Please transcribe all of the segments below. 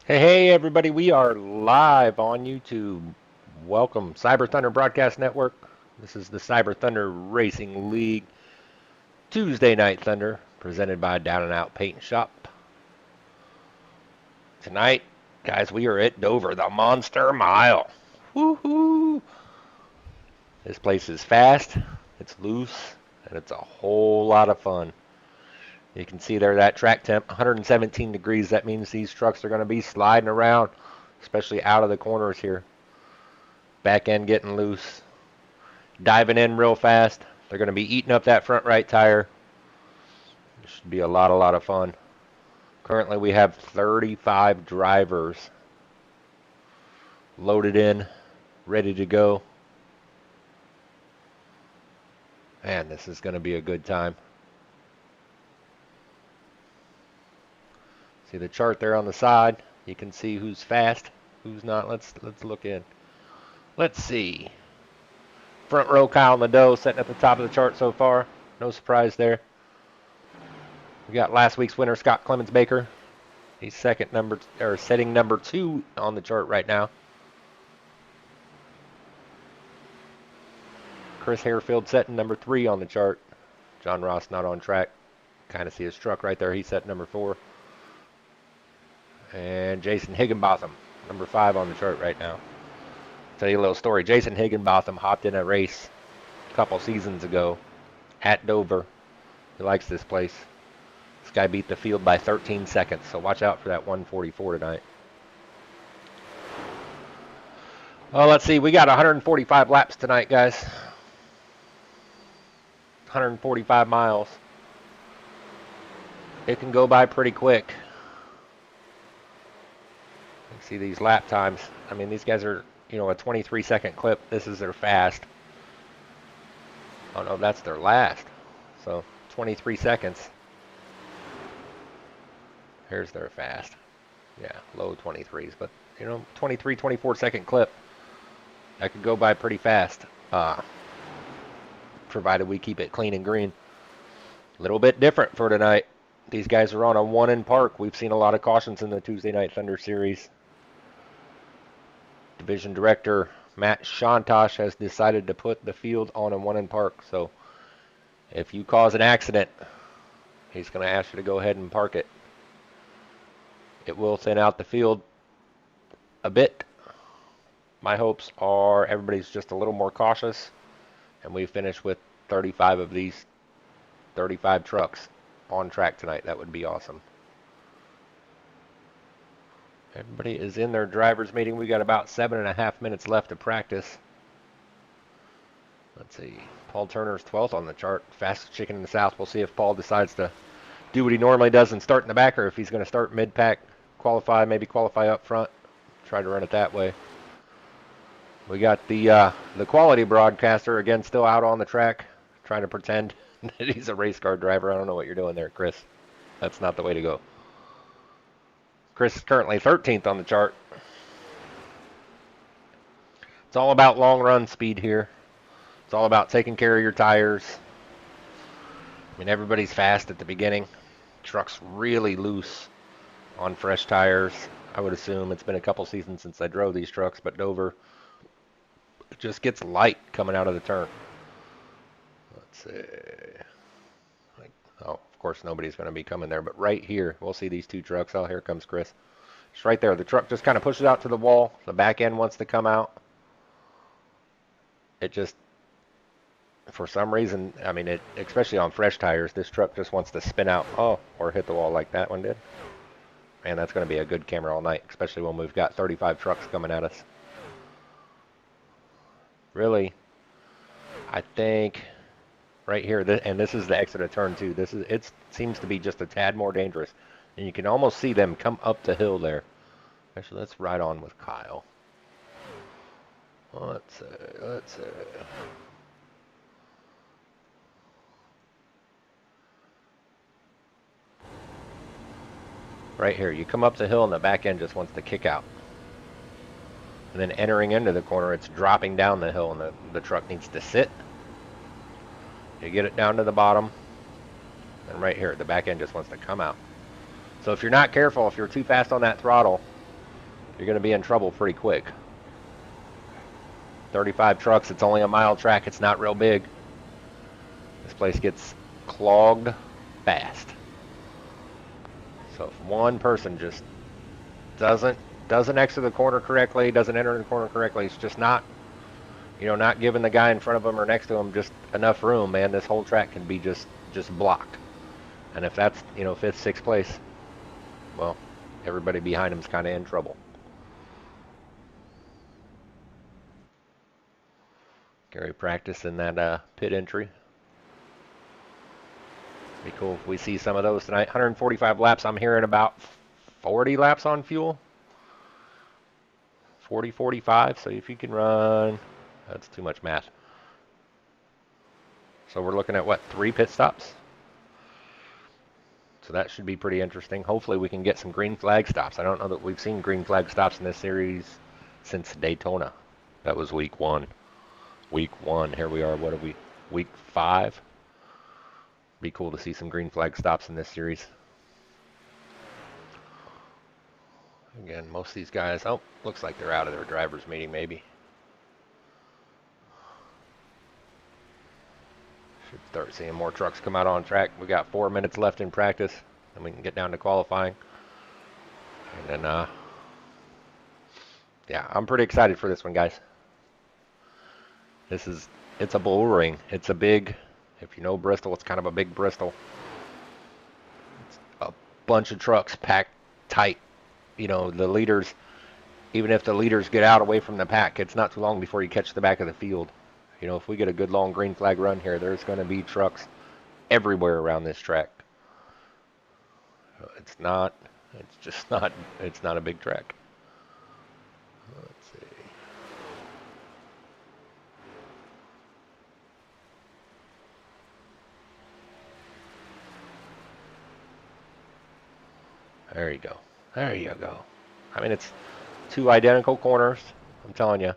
Hey, everybody, we are live on YouTube. Welcome, Cyber Thunder Broadcast Network. This is the Cyber Thunder Racing League Tuesday Night Thunder, presented by Down and Out Paint Shop. Tonight, guys, we are at Dover, the Monster Mile. Woohoo! This place is fast, it's loose, and it's a whole lot of fun. You can see there that track temp, 117 degrees. That means these trucks are going to be sliding around, especially out of the corners here. Back end getting loose, diving in real fast. They're going to be eating up that front right tire. It should be a lot of fun. Currently, we have 35 drivers loaded in, ready to go. Man, this is going to be a good time. See the chart there on the side. You can see who's fast, who's not. Let's look in. Let's see. Front row, Kyle Nadeau sitting at the top of the chart so far. No surprise there. We got last week's winner, Scott Clemens Baker. He's setting number 2 on the chart right now. Chris Harefield setting number 3 on the chart. John Ross not on track. Kind of see his truck right there. He's set number 4. And Jason Higginbotham, number 5 on the chart right now. Tell you a little story. Jason Higginbotham hopped in a race a couple seasons ago at Dover. He likes this place. This guy beat the field by 13 seconds, so watch out for that 144 tonight. Well, let's see. We got 145 laps tonight, guys. 145 miles. It can go by pretty quick. You see these lap times. I mean, these guys are, a 23-second clip. This is their fast. Oh, no, that's their last. So, 23 seconds. Here's their fast. Yeah, low 23s. But, 23, 24-second clip. That could go by pretty fast. Provided we keep it clean and green. A little bit different for tonight. These guys are on a 1 in park. We've seen a lot of cautions in the Tuesday Night Thunder series. Division Director Matt Shontosh has decided to put the field on a 1 in park. So if you cause an accident, he's going to ask you to go ahead and park it. It will thin out the field a bit. My hopes are everybody's just a little more cautious, and we finish with 35 of these 35 trucks on track tonight. That would be awesome. Everybody is in their driver's meeting. We got about 7.5 minutes left to practice. Let's see. Paul Turner's 12th on the chart. Fastest chicken in the South. We'll see if Paul decides to do what he normally does and start in the back, or if he's going to start mid-pack, maybe qualify up front. Try to run it that way. We got the quality broadcaster, again, still out on the track, trying to pretend that he's a race car driver. I don't know what you're doing there, Chris. That's not the way to go. Chris is currently 13th on the chart. It's all about long run speed here. It's all about taking care of your tires. I mean, everybody's fast at the beginning. Truck's really loose on fresh tires. I would assume it's been a couple seasons since I drove these trucks, but Dover just gets light coming out of the turn. Let's see. Oh, of course, nobody's going to be coming there, but right here, we'll see these 2 trucks. Oh, here comes Chris. It's right there. The truck just kind of pushes out to the wall. The back end wants to come out. It just, for some reason, I mean, especially on fresh tires, this truck just wants to spin out. Oh, or hit the wall like that one did. Man, that's going to be a good camera all night, especially when we've got 35 trucks coming at us. Really, I think right here, and this is the exit of turn 2. It seems to be just a tad more dangerous, and you can almost see them come up the hill there. Actually, let's ride on with Kyle. Let's see. Right here, you come up the hill and the back end just wants to kick out. And then entering into the corner, it's dropping down the hill and the truck needs to sit. You get it down to the bottom, and right here, the back end just wants to come out. So if you're not careful, if you're too fast on that throttle, you're going to be in trouble pretty quick. 35 trucks, it's only a mile track, it's not real big. This place gets clogged fast. So if one person just doesn't exit the corner correctly, doesn't enter the corner correctly, it's just not, not giving the guy in front of him or next to him just enough room, man, this whole track can be just blocked. And if that's, 5th, 6th place, well, everybody behind him's kind of in trouble. Gary practicing that pit entry. Be cool if we see some of those tonight. 145 laps. I'm hearing about 40 laps on fuel. 40, 45. So if you can run, that's too much math. So we're looking at what, 3 pit stops? So that should be pretty interesting. Hopefully we can get some green flag stops. I don't know that we've seen green flag stops in this series since Daytona. That was week 1. Week 1. Here we are. What are we? Week 5. Be cool to see some green flag stops in this series. Again, most of these guys, looks like they're out of their driver's meeting maybe. Should start seeing more trucks come out on track. We got 4 minutes left in practice, and we can get down to qualifying. And then, yeah, I'm pretty excited for this one, guys. It's a bull ring. It's a big, if you know Bristol, it's kind of a big Bristol. It's a bunch of trucks packed tight. The leaders, even if the leaders get out away from the pack, it's not too long before you catch the back of the field. If we get a good long green flag run here, there's going to be trucks everywhere around this track. It's not a big track. Let's see. There you go. There you go. I mean, it's 2 identical corners. I'm telling you.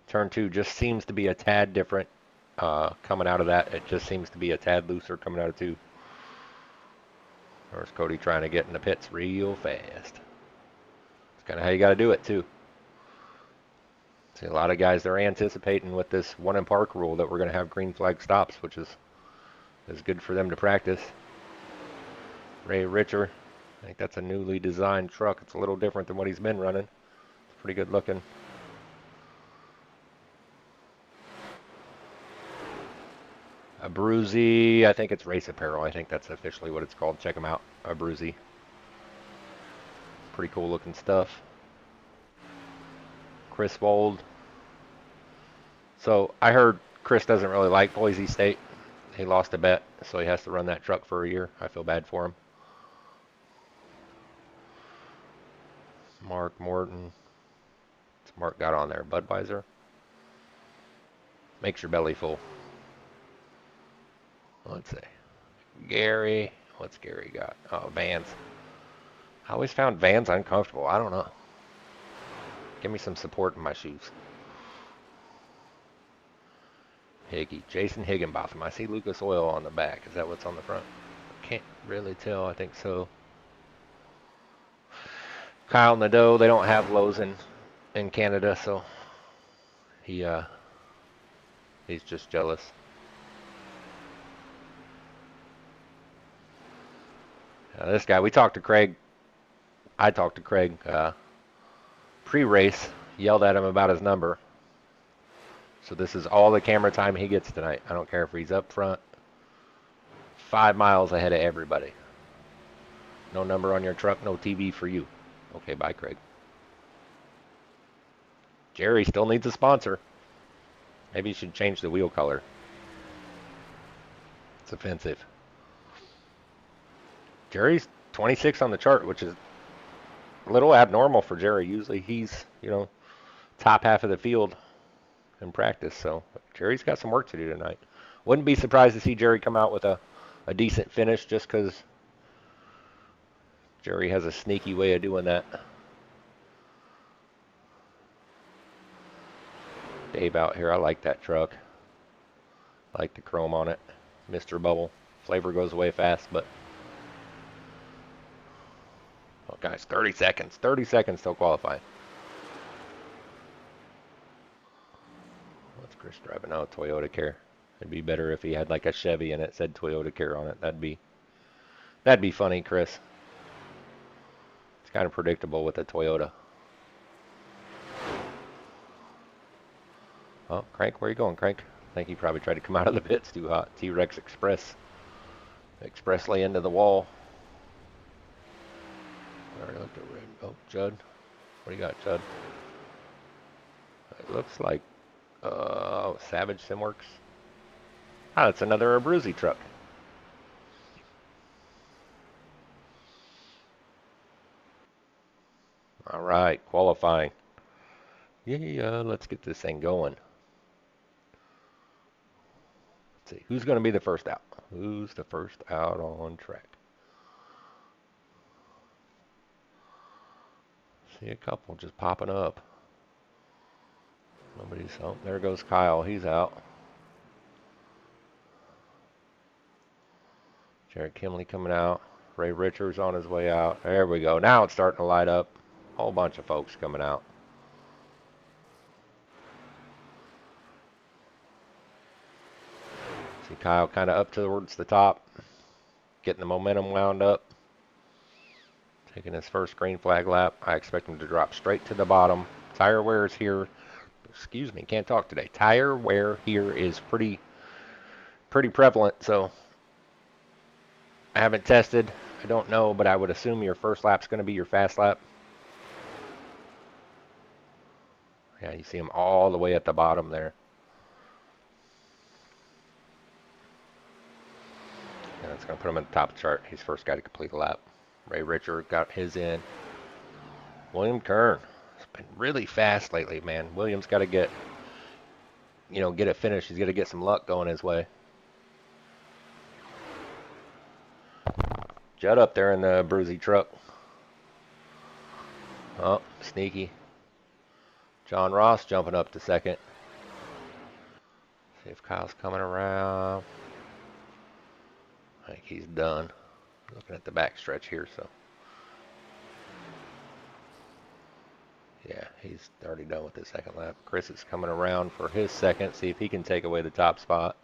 Turn 2 just seems to be a tad different coming out of that. It just seems to be a tad looser coming out of 2. There's Cody trying to get in the pits real fast. It's kind of how you got to do it, too. See, a lot of guys, they're anticipating with this 1 in park rule that we're going to have green flag stops, which is good for them to practice. Ray Richer. I think that's a newly designed truck. It's a little different than what he's been running. It's pretty good looking. Abruzzi, I think it's Race Apparel. I think that's officially what it's called. Check them out, Abruzzi. Pretty cool looking stuff. Chris Wold. So I heard Chris doesn't really like Boise State. He lost a bet, so he has to run that truck for a year. I feel bad for him. Mark Morton. What's Mark got on there? Budweiser. Makes your belly full. Let's see. Gary. What's Gary got? Oh, Vans. I always found Vans uncomfortable. I don't know. Give me some support in my shoes. Higgy. Jason Higginbotham. I see Lucas Oil on the back. Is that what's on the front? Can't really tell. I think so. Kyle Nadeau. They don't have Lowe's in Canada, so he's just jealous. This guy, we talked to Craig. I talked to Craig pre-race, yelled at him about his number. So this is all the camera time he gets tonight. I don't care if he's up front. 5 miles ahead of everybody. No number on your truck, no TV for you. Okay, bye, Craig. Jerry still needs a sponsor. Maybe you should change the wheel color. It's offensive. Jerry's 26 on the chart, which is a little abnormal for Jerry. Usually he's, top half of the field in practice. So Jerry's got some work to do tonight. Wouldn't be surprised to see Jerry come out with a decent finish just because Jerry has a sneaky way of doing that. Dave out here. I like that truck. I like the chrome on it. Mr. Bubble. Flavor goes away fast, but... Oh, guys, 30 seconds. 30 seconds till qualifying. Chris driving a Toyota Care. It'd be better if he had like a Chevy and it said Toyota Care on it. That'd be funny, Chris. It's kind of predictable with a Toyota. Oh, Crank, where you going, Crank? I think he probably tried to come out of the pits too hot. T-Rex expressly into the wall. Already looked at red. Oh, Judd. What do you got, Judd? It looks like Savage Simworks. Ah, it's another Abruzzi truck. All right, qualifying. Yeah, let's get this thing going. Let's see, who's going to be the first out? Who's the first out on track? See a couple just popping up. Nobody's out. There goes Kyle. He's out. Jared Kimley coming out. Ray Richards on his way out. There we go. Now it's starting to light up. A whole bunch of folks coming out. See Kyle kind of up towards the top. Getting the momentum wound up. Taking his first green flag lap. I expect him to drop straight to the bottom. Tire wear is here. Excuse me, can't talk today. Tire wear here is pretty prevalent, so I haven't tested. I don't know, but I would assume your first lap's going to be your fast lap. Yeah, you see him all the way at the bottom there. And that's going to put him at the top of the chart. He's first guy to complete a lap. Ray Richard got his in. William Kern. It's been really fast lately, man. William's got to get it finished. He's got to get some luck going his way. Judd up there in the Abruzzi truck. Oh, sneaky. John Ross jumping up to second. See if Kyle's coming around. I think he's done. Looking at the back stretch here, so. Yeah, he's already done with his second lap. Chris is coming around for his second. See if he can take away the top spot.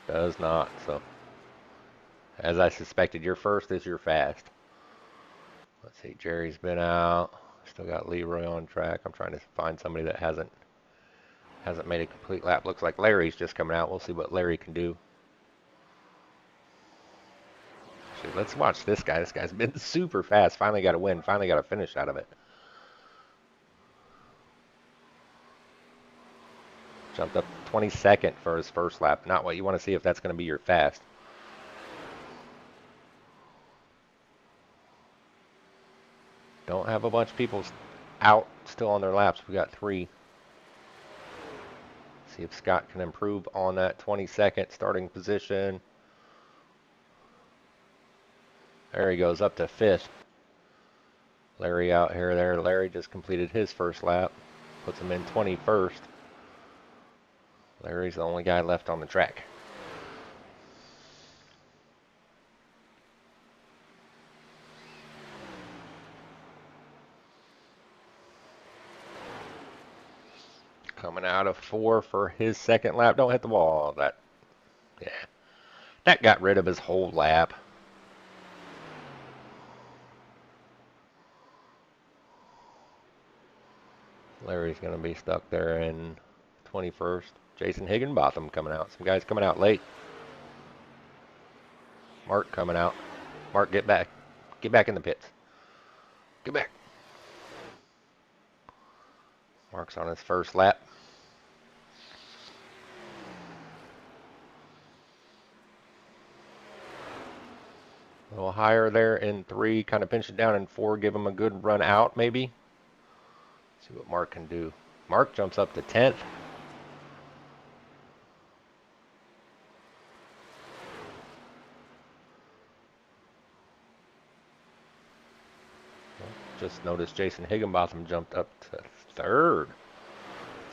Does not, so. As I suspected, your first is your fast. Let's see, Jerry's been out. Still got Leroy on track. I'm trying to find somebody that hasn't made a complete lap. Looks like Larry's just coming out. We'll see what Larry can do. Actually, let's watch this guy. This guy's been super fast. Finally got a win. Finally got a finish out of it. Jumped up 22nd for his first lap. Not what you want to see if that's going to be your fast. Don't have a bunch of people out still on their laps. We got 3. See if Scott can improve on that 22nd starting position. There he goes up to 5th. Larry out here there. Larry just completed his first lap. Puts him in 21st. Larry's the only guy left on the track. Coming out of 4 for his second lap. Don't hit the wall. That got rid of his whole lap. Larry's going to be stuck there in 21st. Jason Higginbotham coming out. Some guys coming out late. Mark coming out. Mark, get back. Get back in the pits. Get back. Mark's on his first lap. A little higher there in 3, kind of pinch it down in 4, give him a good run out maybe. See what Mark can do. Mark jumps up to 10th. Just noticed Jason Higginbotham jumped up to 3rd.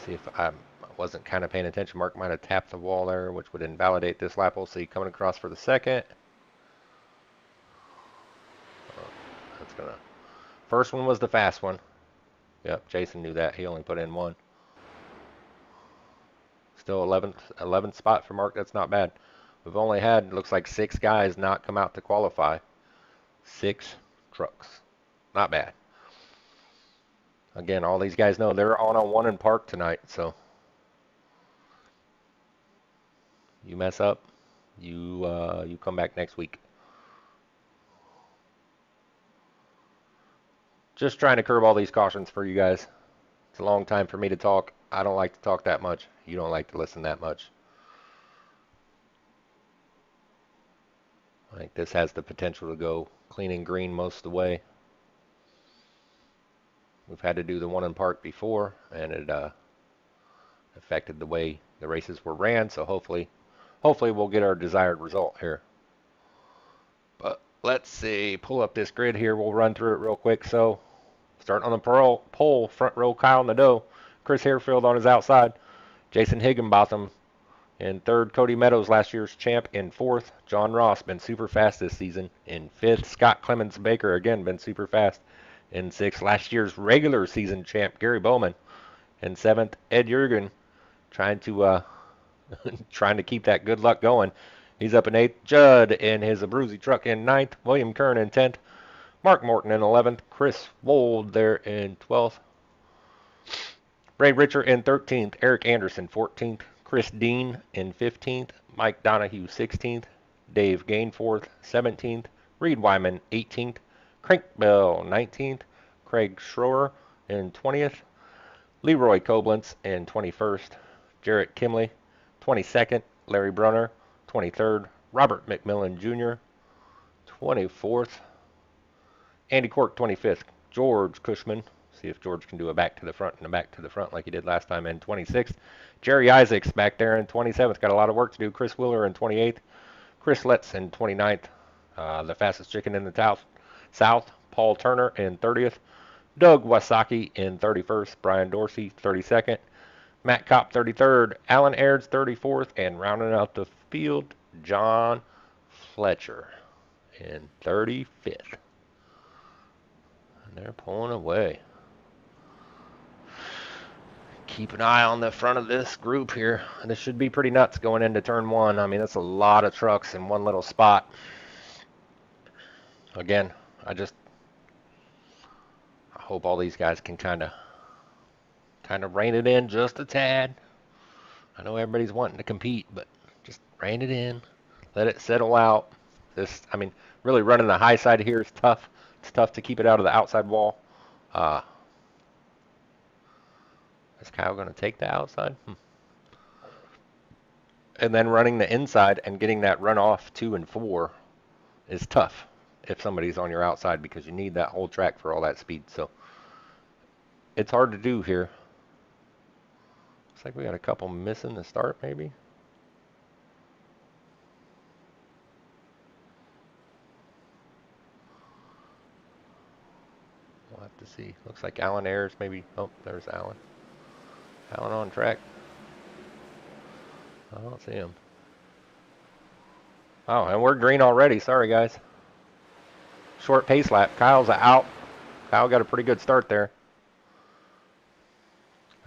See if I wasn't kind of paying attention. Mark might have tapped the wall there, which would invalidate this lap. We'll see. Coming across for the second. That's going to First one was the fast one. Yep, Jason knew that. He only put in one. Still 11th spot for Mark. That's not bad. We've only had, looks like 6 guys not come out to qualify. 6 trucks. Not bad. Again, all these guys know they're on a 1 in park tonight, so you mess up, you come back next week. Just trying to curb all these cautions for you guys. It's a long time for me to talk. I don't like to talk that much. You don't like to listen that much. I think this has the potential to go clean and green most of the way. We've had to do the 1 in park before, and it affected the way the races were ran, so hopefully we'll get our desired result here. But let's see, pull up this grid here. We'll run through it real quick. So starting on the pole, front row, Kyle Nadeau, Chris Harefield on his outside, Jason Higginbotham in 3rd, Cody Meadows, last year's champ, in 4th. John Ross, been super fast this season, in 5th. Scott Clemens Baker, again, been super fast, in 6th. Last year's regular season champ, Gary Bowman, in 7th. Ed Jurgen, trying to keep that good luck going. He's up in 8th. Judd in his Abruzzi truck in 9th. William Kern in 10th. Mark Morton in 11th. Chris Wold there in 12th. Ray Richer in 13th. Eric Anderson 14th. Chris Dean in 15th. Mike Donahue 16th. Dave Gainforth 17th. Reed Wyman 18th. Crank Bell 19th. Craig Schroer in 20th. Leroy Koblenz in 21st. Jarrett Kimley 22nd. Larry Brunner 23rd. Robert McMillan Jr. 24th. Andy Cork 25th. George Cushman. See if George can do a back to the front and a back to the front like he did last time in 26th. Jerry Isaacs back there in 27th. Got a lot of work to do. Chris Wheeler in 28th. Chris Letts in 29th. The fastest chicken in the South. Paul Turner in 30th. Doug Wasaki in 31st. Brian Dorsey 32nd. Matt Kopp 33rd. Alan Airds 34th. And rounding out the field, John Fletcher in 35th. And they're pulling away. Keep an eye on the front of this group here. This should be pretty nuts going into turn 1. I mean, that's a lot of trucks in one little spot. Again, I hope all these guys can kind of rein it in just a tad. I know everybody's wanting to compete, but just rein it in. Let it settle out. I mean, really running the high side here is tough. It's tough to keep it out of the outside wall. Is Kyle going to take the outside? And then running the inside and getting that runoff 2 and 4 is tough if somebody's on your outside because you need that whole track for all that speed. So it's hard to do here. Looks like we got a couple missing the start maybe. We'll have to see. Looks like Alan Ayers maybe. Oh, there's Alan. Alan on track. I don't see him. Oh, and we're green already. Sorry, guys. Short pace lap. Kyle's out. Kyle got a pretty good start there.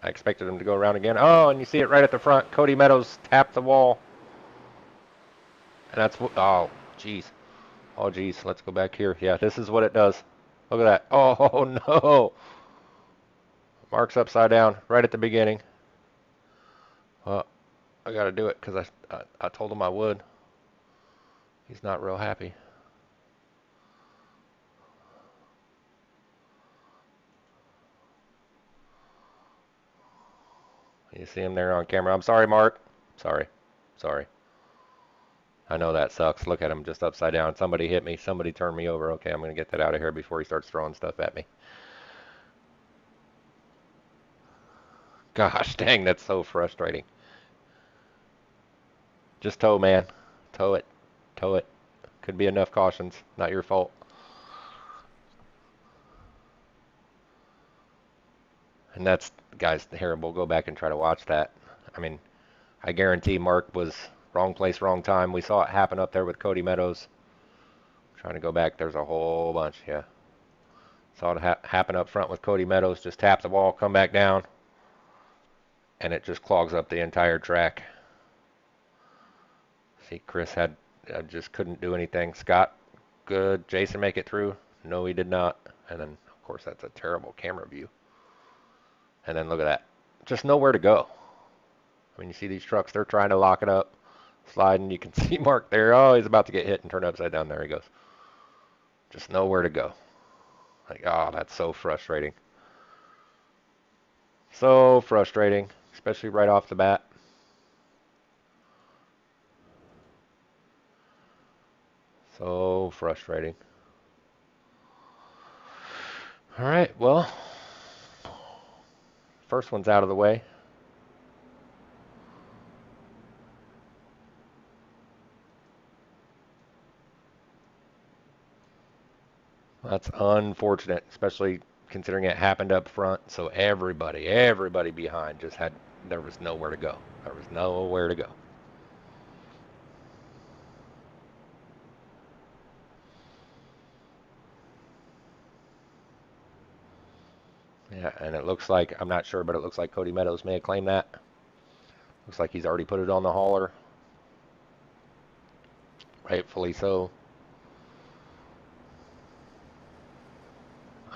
I expected him to go around again. Oh, and you see it right at the front. Cody Meadows tapped the wall. And that's what, oh, geez. Oh, geez. Let's go back here. Yeah, this is what it does. Look at that. Oh, no. Mark's upside down right at the beginning. Well, I got to do it because I told him I would. He's not real happy. You see him there on camera. I'm sorry, Mark. Sorry. I know that sucks. Look at him just upside down. Somebody hit me. Somebody turned me over. Okay, I'm going to get that out of here before he starts throwing stuff at me. Gosh dang, that's so frustrating. Just tow, man. Tow it. Tow it. Could be enough cautions. Not your fault. And that's, guys, terrible. Go back and try to watch that. I mean, I guarantee Mark was wrong place, wrong time. We saw it happen up there with Cody Meadows. Trying to go back. There's a whole bunch, yeah. Saw it happen up front with Cody Meadows. Just tap the wall, come back down, and it just clogs up the entire track. See, Chris just couldn't do anything. Scott, good. Jason make it through? No, he did not. And then, of course, that's a terrible camera view. And then look at that. Just nowhere to go. I mean, you see these trucks, they're trying to lock it up, sliding. You can see Mark there. Oh, he's about to get hit and turn upside down. There he goes. Just nowhere to go. Like, oh, that's so frustrating. So frustrating, especially right off the bat. So frustrating. All right, well, first one's out of the way. That's unfortunate, especially considering it happened up front. So everybody behind there was nowhere to go. There was nowhere to go. Yeah, and it looks like, I'm not sure, but it looks like Cody Meadows may have claimed that. Looks like he's already put it on the hauler. Rightfully so.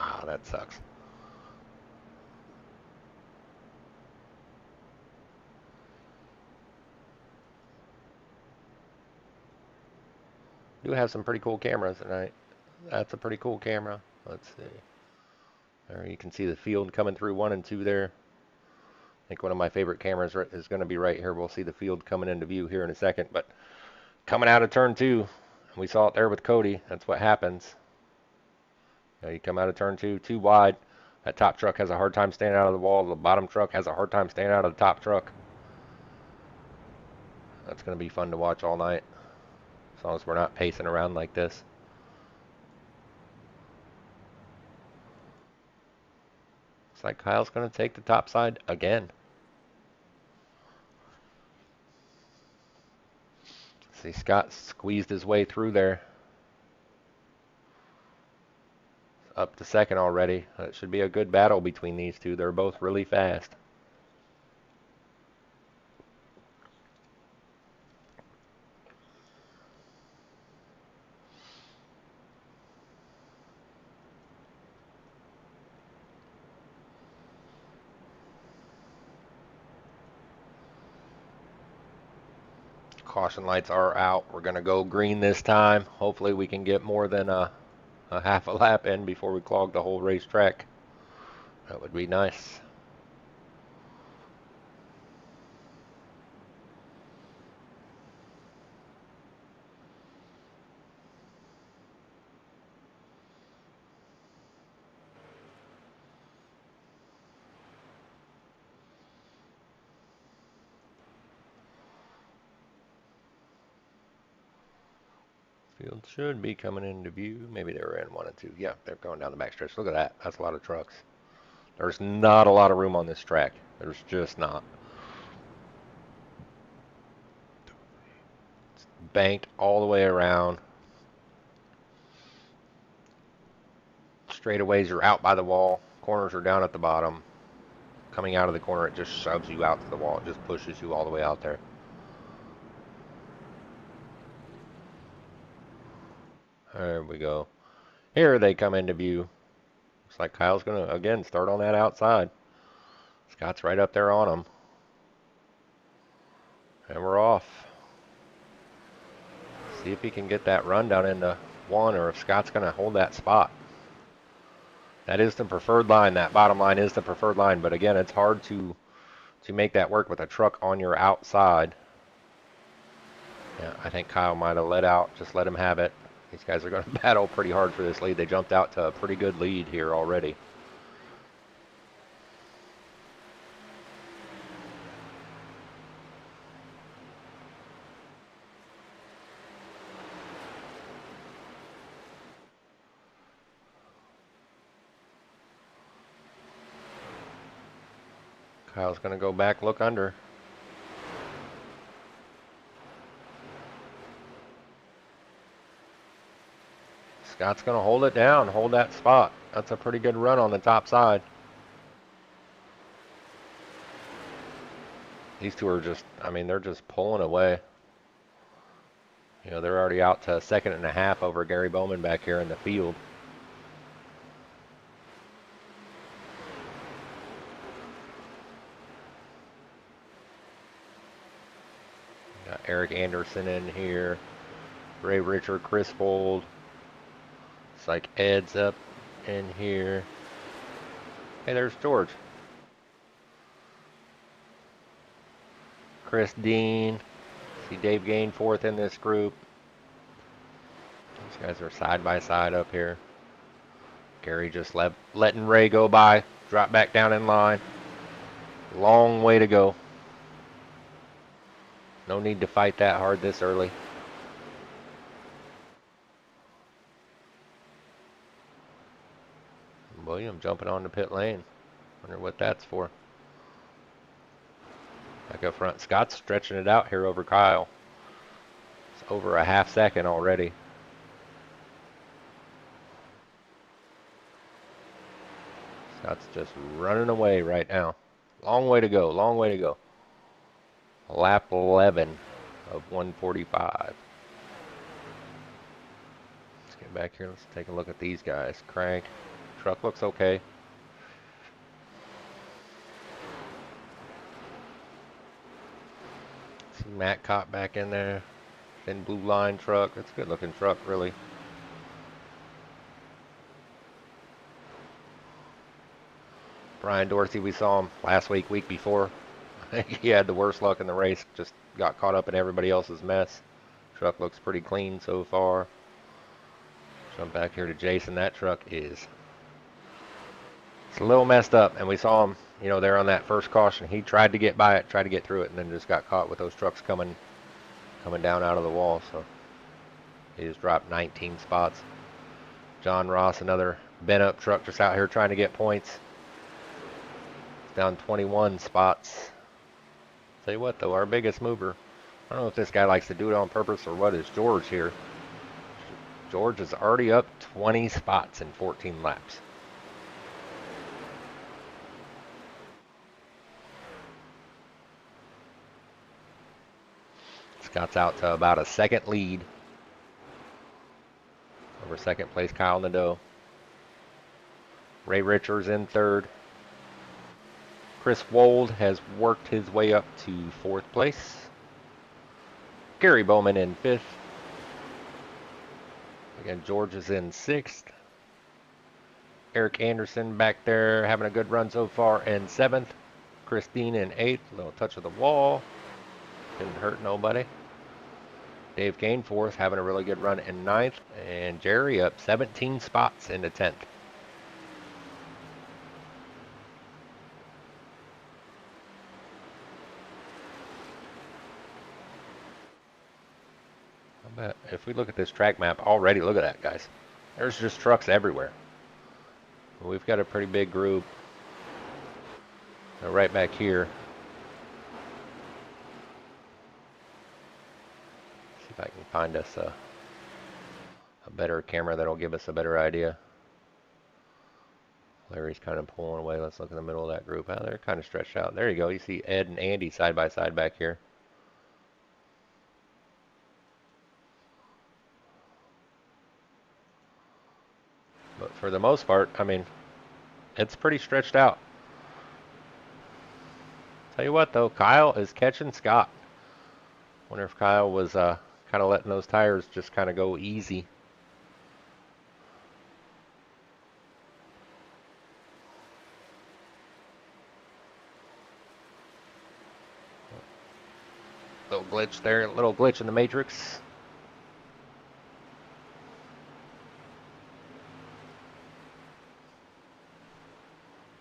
Ah, that sucks. Do have some pretty cool cameras tonight. That's a pretty cool camera. Let's see. There you can see the field coming through 1 and 2 there. I think one of my favorite cameras is going to be right here. We'll see the field coming into view here in a second. But coming out of turn 2, we saw it there with Cody. That's what happens. You come out of turn 2, too wide. That top truck has a hard time staying out of the wall. The bottom truck has a hard time staying out of the top truck. That's going to be fun to watch all night, as long as we're not pacing around like this. Looks like Kyle's going to take the top side again. See, Scott squeezed his way through there. Up to second already. It should be a good battle between these two. They're both really fast. Caution lights are out. We're going to go green this time. Hopefully we can get more than a half a lap in before we clog the whole racetrack. That would be nice. Field should be coming into view. Maybe they were in 1 and 2. Yeah, they're going down the backstretch. Look at that. That's a lot of trucks. There's not a lot of room on this track. There's just not. It's banked all the way around. Straightaways are out by the wall. Corners are down at the bottom. Coming out of the corner, it just shoves you out to the wall. It just pushes you all the way out there. There we go. Here they come into view. Looks like Kyle's going to, again, start on that outside. Scott's right up there on him. And we're off. See if he can get that run down into 1, or if Scott's going to hold that spot. That is the preferred line. That bottom line is the preferred line. But again, it's hard to make that work with a truck on your outside. Yeah, I think Kyle might have let out. Just let him have it. These guys are going to battle pretty hard for this lead. They jumped out to a pretty good lead here already. Kyle's going to go back, look under. Scott's going to hold it down, hold that spot. That's a pretty good run on the top side. These two are just, I mean, they're just pulling away. You know, they're already out to a second and a half over Gary Bowman back here in the field. Got Eric Anderson in here. Ray Richard, Chris Fold. It's like Ed's up in here. Hey, there's George. Chris Dean. See Dave Gainforth in this group. These guys are side by side up here. Gary just letting Ray go by. Drop back down in line. Long way to go. No need to fight that hard this early. William jumping on the pit lane. Wonder what that's for. Back up front. Scott's stretching it out here over Kyle. It's over a half second already. Scott's just running away right now. Long way to go. Long way to go. Lap 11 of 145. Let's get back here. Let's take a look at these guys. Crank. Truck looks okay. See Matt Cott back in there. Thin blue line truck. It's a good looking truck, really. Brian Dorsey, we saw him last week, week before. He had the worst luck in the race. Just got caught up in everybody else's mess. Truck looks pretty clean so far. Jump back here to Jason. That truck is... It's a little messed up, and we saw him, you know, there on that first caution. He tried to get by it, tried to get through it, and then just got caught with those trucks coming down out of the wall. So he just dropped 19 spots. John Ross, another bent-up truck, just out here trying to get points. Down 21 spots. Tell you what, though, our biggest mover, I don't know if this guy likes to do it on purpose or what, is George here. George is already up 20 spots in 14 laps. Scott's out to about a second lead over second place Kyle Nadeau. Ray Richards in third. Chris Wold has worked his way up to fourth place. Gary Bowman in fifth. Again, George is in sixth. Eric Anderson back there having a good run so far in seventh. Christine in eighth. A little touch of the wall. Didn't hurt nobody. Dave Gainforth having a really good run in ninth. And Jerry up 17 spots into 10th. I bet if we look at this track map already, look at that, guys. There's just trucks everywhere. We've got a pretty big group. Right back here. See if I can find us a better camera that'll give us a better idea. Larry's kind of pulling away. Let's look in the middle of that group. Oh, they're kind of stretched out. There you go. You see Ed and Andy side by side back here. But for the most part, I mean, it's pretty stretched out. Tell you what, though, Kyle is catching Scott. Wonder if Kyle was kind of letting those tires just kind of go easy. Little glitch there, little glitch in the matrix.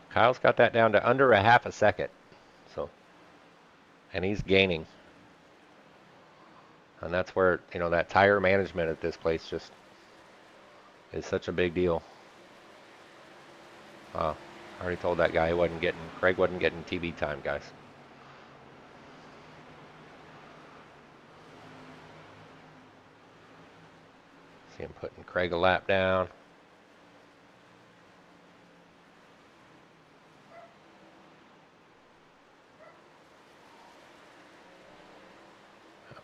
Kyle's got that down to under a half a second. So, and he's gaining. And that's where, you know, that tire management at this place just is such a big deal. I already told that guy Craig wasn't getting TV time, guys. See him putting Craig a lap down.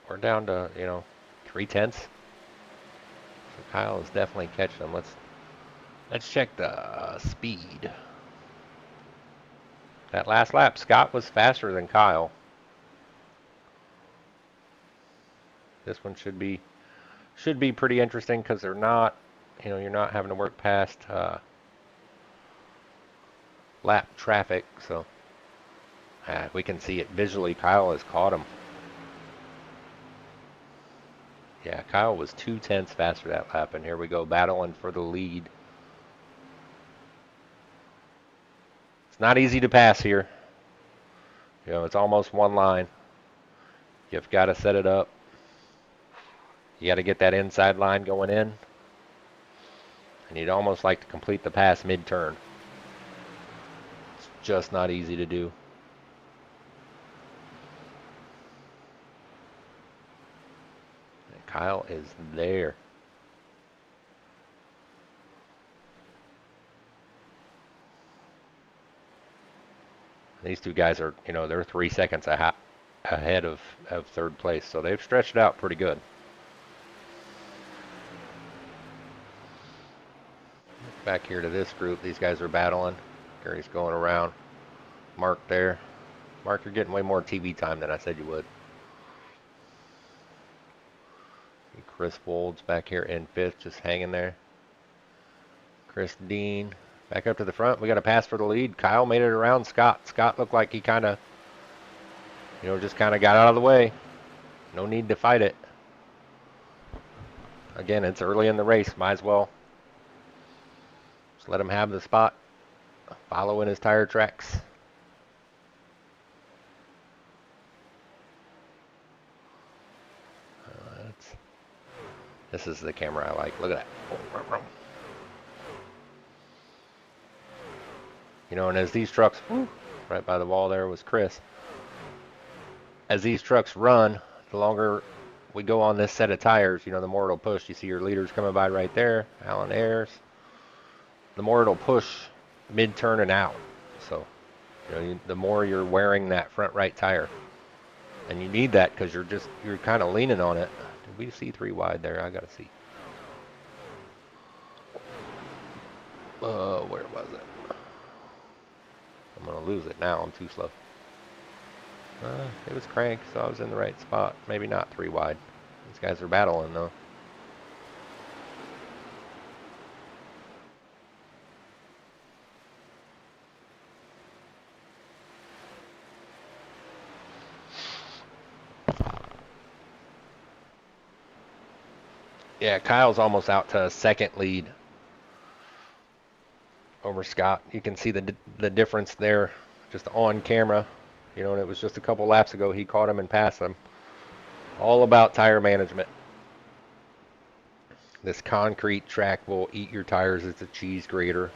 we're down to, you know, 3/10. So Kyle is definitely catching them. Let's check the speed. That last lap, Scott was faster than Kyle. This one should be pretty interesting because they're not, you know, you're not having to work past lap traffic. So we can see it visually. Kyle has caught him. Yeah, Kyle was 2/10 faster that lap, and here we go battling for the lead. It's not easy to pass here. You know, it's almost one line. You've got to set it up. You got to get that inside line going in. And you'd almost like to complete the pass mid-turn. It's just not easy to do. And Kyle is there. These two guys are, you know, they're 3 seconds ahead of third place, so they've stretched it out pretty good. Back here to this group, these guys are battling. Gary's going around. Mark there. Mark, you're getting way more TV time than I said you would. Chris Wold's back here in fifth, just hanging there. Chris Dean back up to the front. We got a pass for the lead. Kyle made it around Scott. Scott looked like he kind of, you know, just kind of got out of the way. No need to fight it. Again, it's early in the race. Might as well just let him have the spot. Follow in his tire tracks. This is the camera I like. Look at that. You know, and as these trucks, right by the wall there was Chris. As these trucks run, the longer we go on this set of tires, you know, the more it'll push. You see your leaders coming by right there, Alan Ayers. The more it'll push mid-turn and out. So, you know, the more you're wearing that front right tire. And you need that because you're kind of leaning on it. Did we see 3 wide there? I got to see. Where was it? I'm going to lose it now. I'm too slow. It was crank, so I was in the right spot. Maybe not 3 wide. These guys are battling, though. Yeah, Kyle's almost out to a second lead over Scott. You can see the difference there just on camera. You know, and it was just a couple laps ago he caught him and passed him. All about tire management. This concrete track will eat your tires. It's a cheese grater.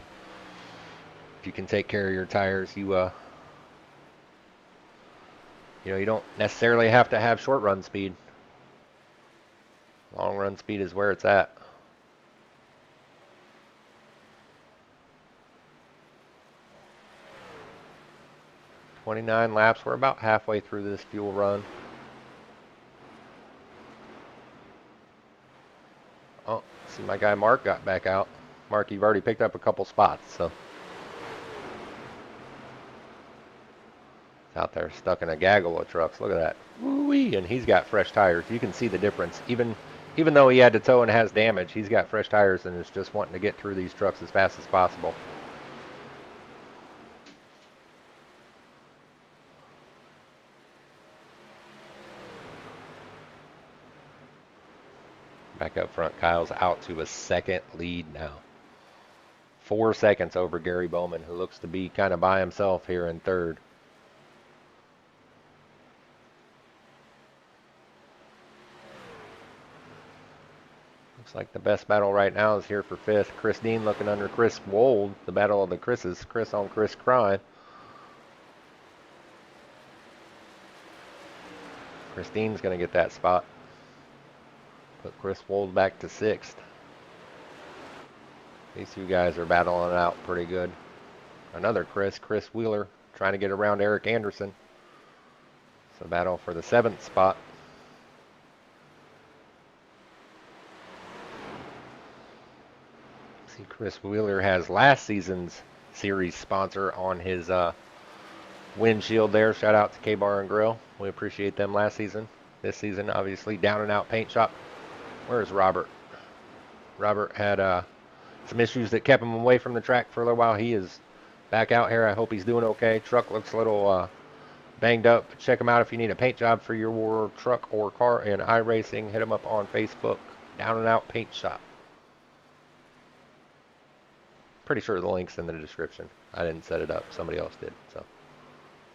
If you can take care of your tires, you know, you don't necessarily have to have short run speed. Long run speed is where it's at. "29 laps. We're about halfway through this fuel run. Oh, see my guy Mark got back out. Mark, you've already picked up a couple spots, so. Out there stuck in a gaggle of trucks. Look at that. Woo-wee, and he's got fresh tires. You can see the difference. Even though he had to tow and has damage, he's got fresh tires and is just wanting to get through these trucks as fast as possible. Back up front, Kyle's out to a second lead now. 4 seconds over Gary Bowman, who looks to be kind of by himself here in third. Looks like the best battle right now is here for fifth. Chris Dean looking under Chris Wold. The battle of the Chris's. Chris on Chris crying. Chris Dean's going to get that spot. Put Chris Wold back to sixth. These two guys are battling it out pretty good. Another Chris Wheeler, trying to get around Eric Anderson. It's a battle for the 7th spot. Chris Wheeler has last season's series sponsor on his windshield there. Shout out to K-Bar and Grill. We appreciate them last season. This season, obviously, Down and Out Paint Shop. Where's Robert? Robert had some issues that kept him away from the track for a little while. He is back out here. I hope he's doing okay. Truck looks a little banged up. Check him out if you need a paint job for your truck or car in iRacing. Hit him up on Facebook. Down and Out Paint Shop. Pretty sure the link's in the description. I didn't set it up. Somebody else did. So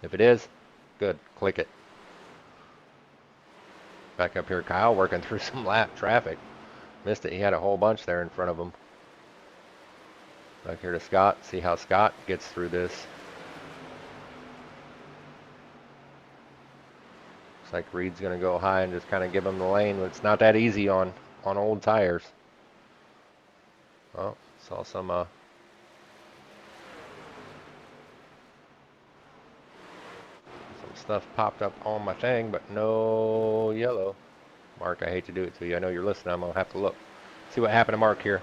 if it is, good. Click it. Back up here, Kyle working through some lap traffic. Missed it. He had a whole bunch there in front of him. Back here to Scott. See how Scott gets through this. Looks like Reed's going to go high and just kind of give him the lane. But it's not that easy on old tires. Oh, saw some stuff popped up on my thing, but no yellow. Mark, I hate to do it to you. I know you're listening. I'm going to have to look. See what happened to Mark here.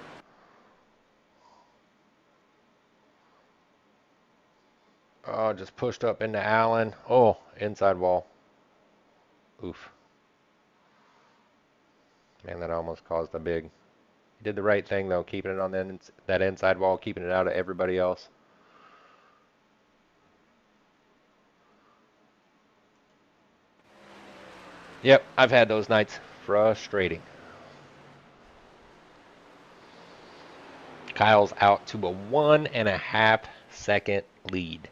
Oh, just pushed up into Allen. Oh, inside wall. Oof. Man, that almost caused a big... He did the right thing, though, keeping it on that inside wall, keeping it out of everybody else. Yep, I've had those nights. Frustrating. Kyle's out to a 1.5 second lead.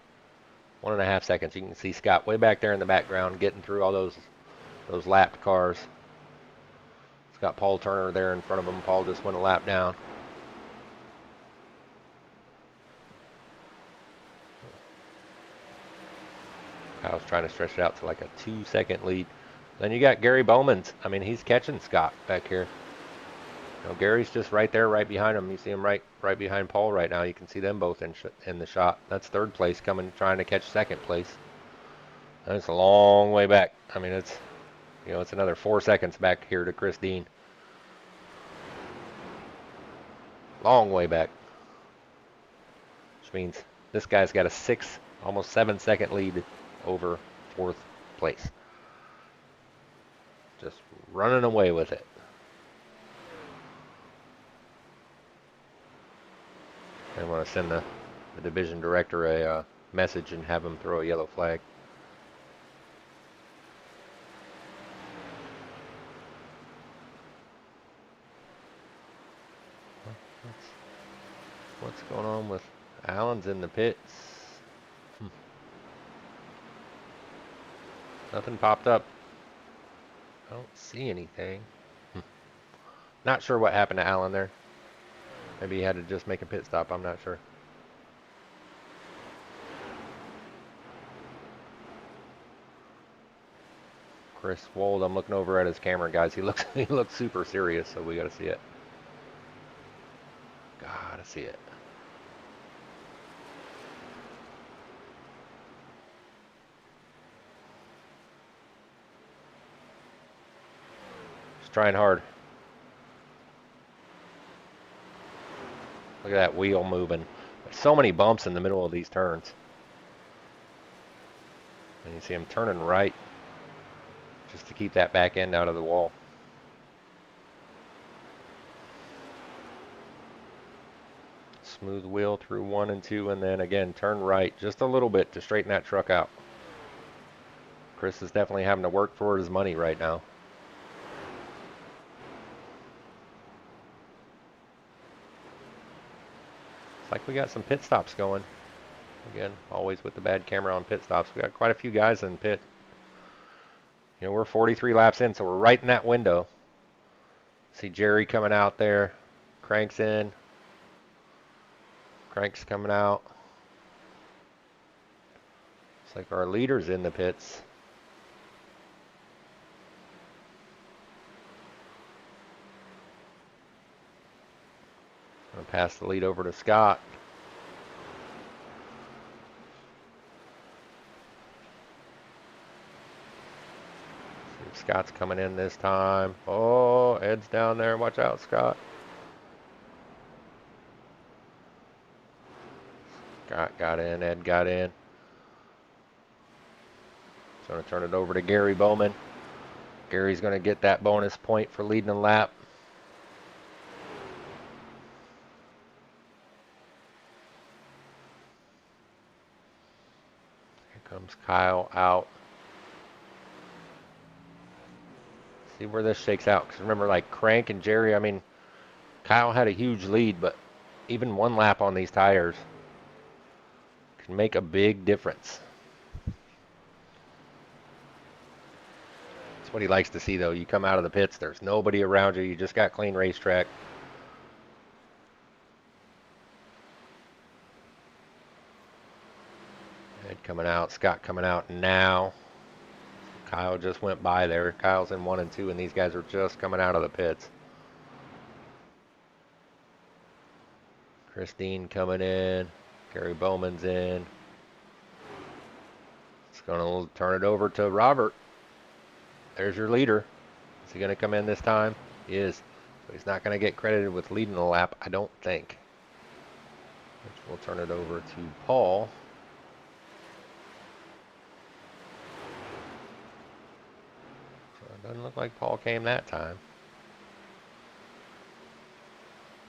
1.5 seconds. You can see Scott way back there in the background getting through all those lapped cars. It's got Paul Turner there in front of him. Paul just went a lap down. Kyle's trying to stretch it out to like a 2-second lead. Then you got Gary Bowman's. I mean, he's catching Scott back here. You know, Gary's just right there, right behind him. You see him right behind Paul right now. You can see them both in the shot. That's third place coming, trying to catch second place. And it's a long way back. I mean, it's another 4 seconds back here to Chris Dean. Long way back. Which means this guy's got a 6, almost 7-second lead over fourth place. Just running away with it. I want to send the division director a message and have him throw a yellow flag. What's going on with Allen's in the pits? Nothing popped up. I don't see anything. Not sure what happened to Allen there. Maybe he had to just make a pit stop. I'm not sure. Chris Wold, I'm looking over at his camera, guys. He looks super serious, so we got to see it. Gotta see it. Just trying hard. Look at that wheel moving. There's so many bumps in the middle of these turns. And you see him turning right just to keep that back end out of the wall. Smooth wheel through 1 and 2, and then again turn right just a little bit to straighten that truck out. Chris is definitely having to work for his money right now. It's like we got some pit stops going. Again, always with the bad camera on pit stops. We got quite a few guys in pit. You know, we're 43 laps in, so we're right in that window. See Jerry coming out there. Crank's in. Crank's coming out. It's like our leader's in the pits. I'm gonna pass the lead over to Scott. See if Scott's coming in this time. Oh, Ed's down there. Watch out, Scott. Scott got in, Ed got in. He's going to turn it over to Gary Bowman. Gary's going to get that bonus point for leading a lap. Here comes Kyle out. See where this shakes out. Because remember, like Crank and Jerry, I mean, Kyle had a huge lead, but even one lap on these tires can make a big difference. That's what he likes to see, though. You come out of the pits, there's nobody around you. You just got clean racetrack. Ed coming out, Scott coming out now. Kyle just went by there. Kyle's in 1 and 2, and these guys are just coming out of the pits. Christine coming in. Gary Bowman's in. It's going to turn it over to Robert. There's your leader. Is he going to come in this time? He is. So he's not going to get credited with leading the lap, I don't think. Which we'll turn it over to Paul. So it doesn't look like Paul came that time.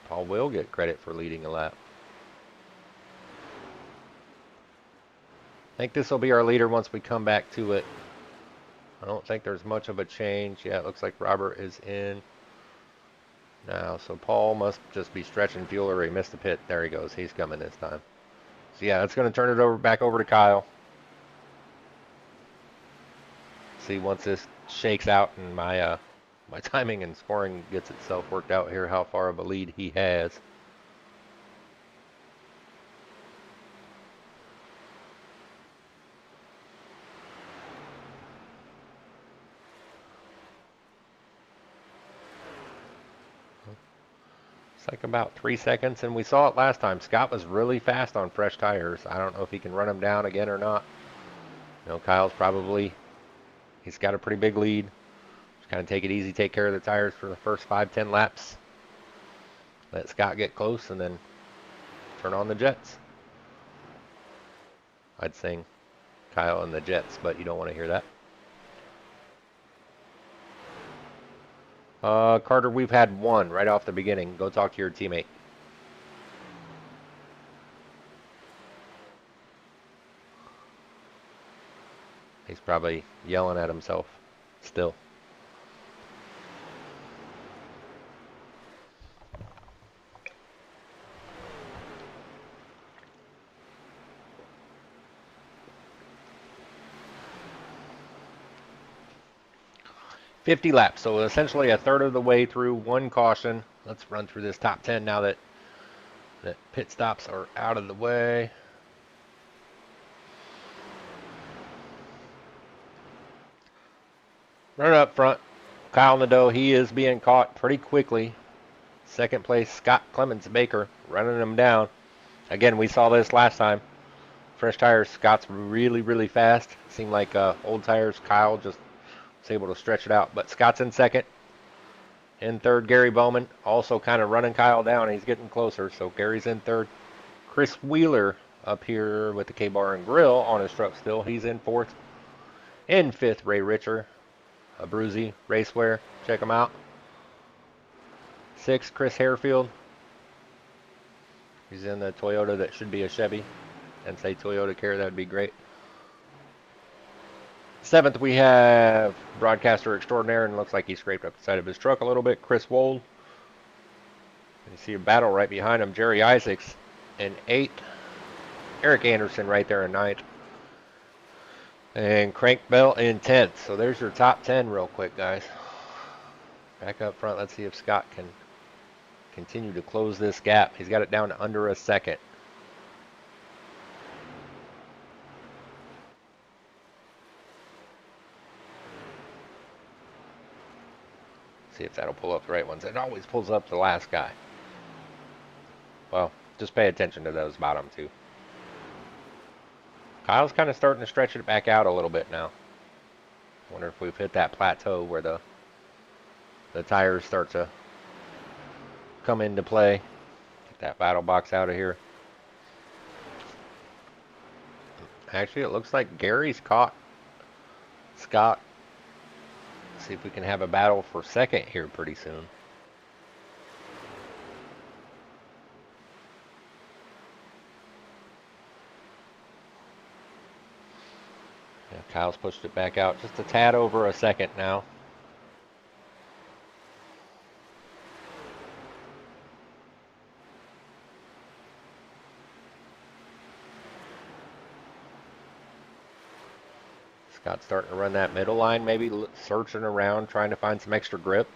Paul will get credit for leading a lap. I think this will be our leader once we come back to it. I don't think there's much of a change. Yeah, it looks like Robert is in now. So Paul must just be stretching fuel, or he missed the pit. There he goes. He's coming this time. So yeah, that's going to turn it over back over to Kyle. See once this shakes out and my timing and scoring gets itself worked out here, how far of a lead he has. It's like about 3 seconds, and we saw it last time. Scott was really fast on fresh tires. I don't know if he can run them down again or not. You know, Kyle's probably, he's got a pretty big lead. Just kind of take it easy, take care of the tires for the first 5-10 laps. Let Scott get close, and then turn on the jets. I'd sing Kyle and the Jets, but you don't want to hear that. Carter, we've had one right off the beginning. Go talk to your teammate. He's probably yelling at himself still. .50 laps, so essentially a third of the way through, one caution. Let's run through this top 10 now that pit stops are out of the way. Running up front, Kyle Nadeau, he is being caught pretty quickly. Second place, Scott Clemens Baker, running him down. Again, we saw this last time. Fresh tires, Scott's really, really fast. Seemed like old tires, Kyle just was able to stretch it out. But Scott's in second. In third, Gary Bowman, also kind of running Kyle down. He's getting closer, so Gary's in third. Chris Wheeler up here with the K-Bar and Grill on his truck still. He's in fourth. In fifth, Ray Richer, Abruzzi Racewear. Check him out. Sixth, Chris Harefield. He's in the Toyota that should be a Chevy. And say Toyota Care, that would be great. Seventh, we have broadcaster extraordinaire, and looks like he scraped up the side of his truck a little bit, Chris Wold. You see a battle right behind him, Jerry Isaacs in eighth. Eric Anderson right there in ninth. And Crank Bell in 10th. So there's your top 10 real quick, guys. Back up front, let's see if Scott can continue to close this gap. He's got it down to under a second. See if that'll pull up the right ones. It always pulls up the last guy. Well, just pay attention to those bottom two. Kyle's kind of starting to stretch it back out a little bit now. Wonder if we've hit that plateau where the tires start to come into play. Get that battle box out of here. Actually, it looks like Gary's caught Scott. See if we can have a battle for second here pretty soon. Yeah, Kyle's pushed it back out just a tad over a second now. Scott's starting to run that middle line, maybe searching around, trying to find some extra grip.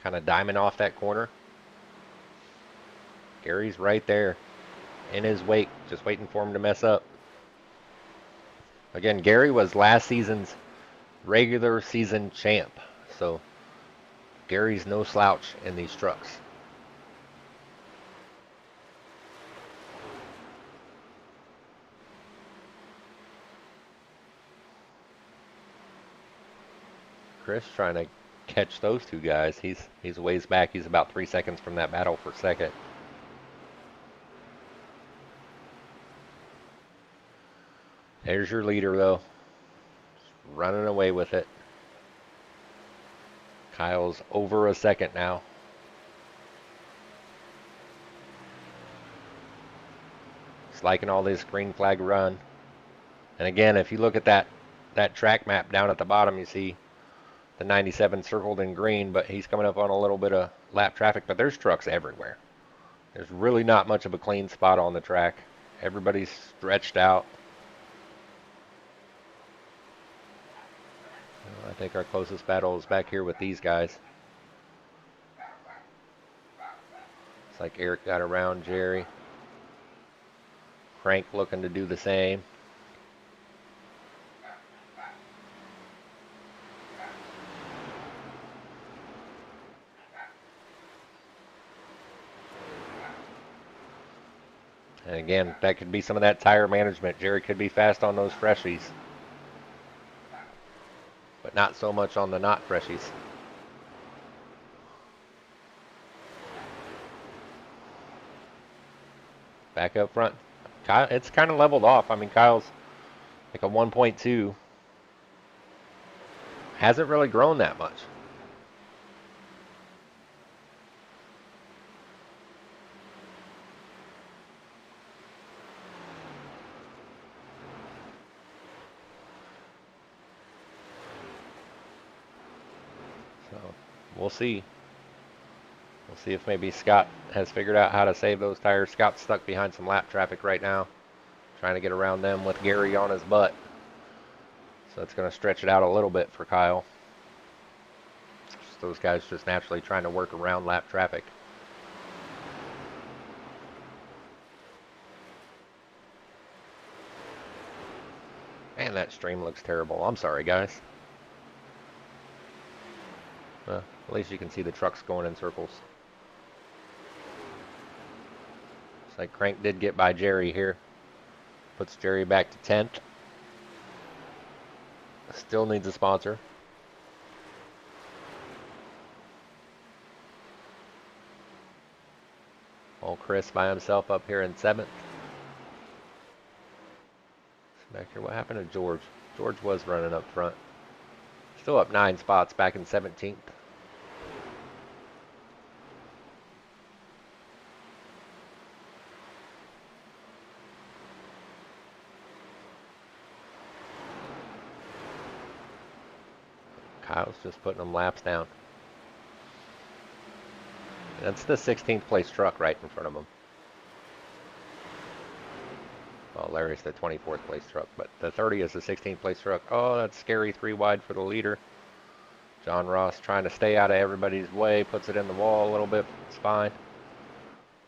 Kind of diming off that corner. Gary's right there in his wake, just waiting for him to mess up. Again, Gary was last season's regular season champ, so Gary's no slouch in these trucks. Chris trying to catch those two guys. He's a ways back. He's about 3 seconds from that battle for second. There's your leader, though. Just running away with it. Kyle's over a second now. He's liking all this green flag run. And again, if you look at that track map down at the bottom, you see the 97 circled in green, but he's coming up on a little bit of lap traffic, but there's trucks everywhere. There's really not much of a clean spot on the track. Everybody's stretched out. I think our closest battle is back here with these guys. It's like Eric got around Jerry. Frank looking to do the same. And again, that could be some of that tire management. Jerry could be fast on those freshies, but not so much on the not freshies. Back up front. Kyle, it's kind of leveled off. I mean, Kyle's like a 1.2. Hasn't really grown that much. So we'll see. We'll see if maybe Scott has figured out how to save those tires. Scott's stuck behind some lap traffic right now, trying to get around them with Gary on his butt. So it's going to stretch it out a little bit for Kyle. Just those guys just naturally trying to work around lap traffic. Man, that stream looks terrible. I'm sorry, guys. At least you can see the trucks going in circles. Looks like Crank did get by Jerry here. Puts Jerry back to 10th. Still needs a sponsor. Old Chris by himself up here in 7th. Back here, what happened to George? George was running up front. Still up 9 spots, back in 17th. Kyle's just putting them laps down. That's the 16th place truck right in front of him. Well, Larry's the 24th place truck, but the 30 is the 16th place truck. Oh, that's scary, 3 wide for the leader. John Ross trying to stay out of everybody's way, puts it in the wall a little bit. It's fine.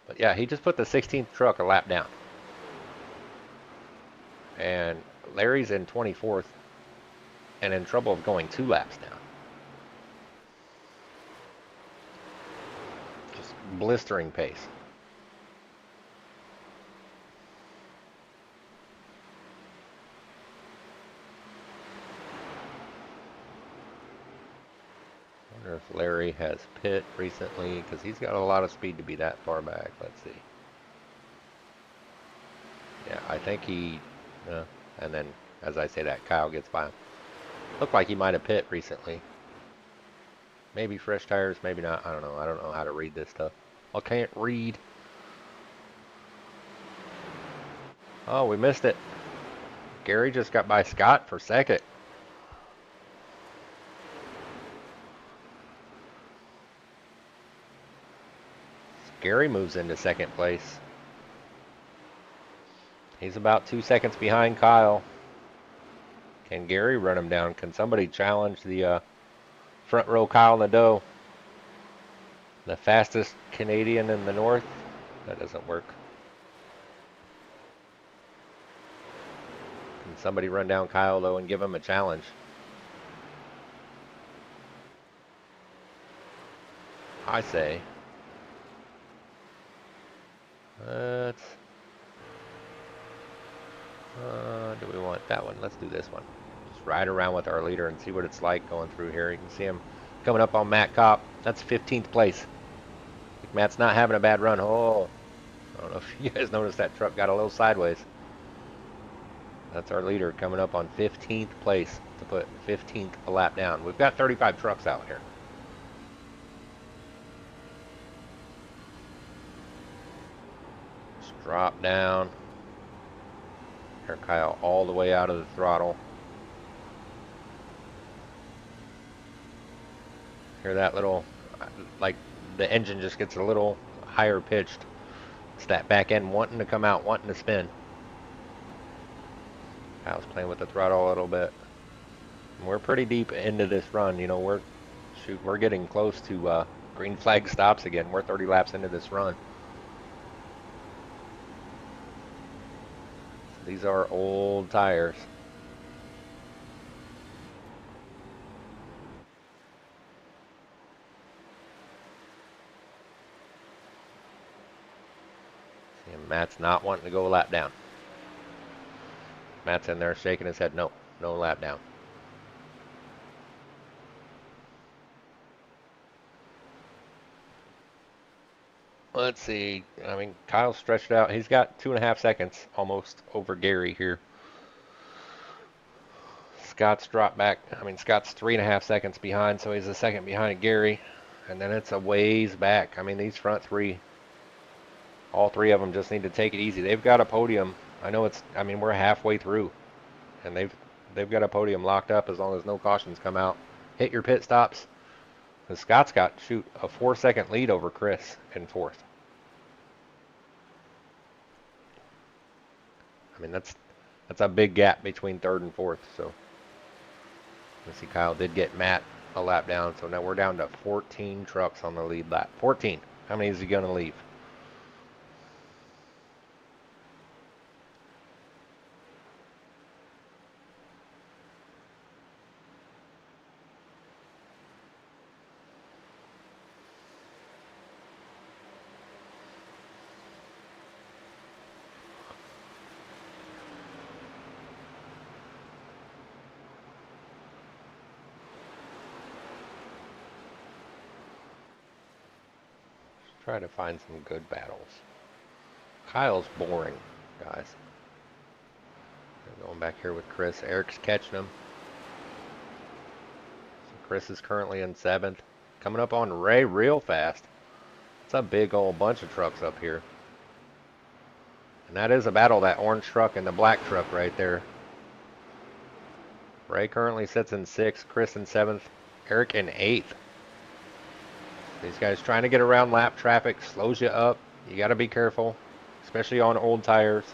But yeah, he just put the 16th truck a lap down. And Larry's in 24th and in trouble of going 2 laps down. Just blistering pace. I wonder if Larry has pit recently, because he's got a lot of speed to be that far back. Let's see. Yeah, I think he And then, as I say that, Kyle gets by him. Looked like he might have pit recently. Maybe fresh tires, maybe not. I don't know. I don't know how to read this stuff. I can't read. Oh, we missed it. Gary just got by Scott for second. Gary moves into second place. He's about 2 seconds behind Kyle. Can Gary run him down? Can somebody challenge the front row Kyle Nadeau? The fastest Canadian in the north? That doesn't work. Can somebody run down Kyle though and give him a challenge? I say. Let's... do we want that one? Let's do this one. Just ride around with our leader and see what it's like going through here. You can see him coming up on Matt Kopp. That's 15th place. Matt's not having a bad run. Oh, I don't know if you guys noticed that truck got a little sideways. That's our leader coming up on 15th place to put 15th a lap down. We've got 35 trucks out here. Just drop down. Here, Kyle, all the way out of the throttle. Hear that little, like the engine just gets a little higher pitched. It's that back end wanting to come out, wanting to spin. Kyle's playing with the throttle a little bit. We're pretty deep into this run. You know, we're getting close to green flag stops again. We're 30 laps into this run. These are old tires. See, Matt's not wanting to go a lap down. Matt's in there shaking his head. No, no lap down. Let's see. I mean, Kyle's stretched out. He's got 2.5 seconds almost over Gary here. Scott's dropped back. I mean, Scott's 3.5 seconds behind, so he's a second behind Gary. And then it's a ways back. I mean, these front three, all three of them just need to take it easy. They've got a podium. I know I mean, we're halfway through. And they've got a podium locked up as long as no cautions come out. Hit your pit stops. Because Scott's got, shoot, a 4-second lead over Chris in fourth. I mean, that's a big gap between third and fourth. So, let's see, Kyle did get Matt a lap down. So now we're down to 14 trucks on the lead lap. 14. How many is he going to leave? Try to find some good battles. Kyle's boring, guys. Going back here with Chris. Eric's catching him. So Chris is currently in 7th. Coming up on Ray real fast. It's a big old bunch of trucks up here. And that is a battle, that orange truck and the black truck right there. Ray currently sits in 6th, Chris in 7th, Eric in 8th. These guys trying to get around lap traffic slows you up. You got to be careful, especially on old tires.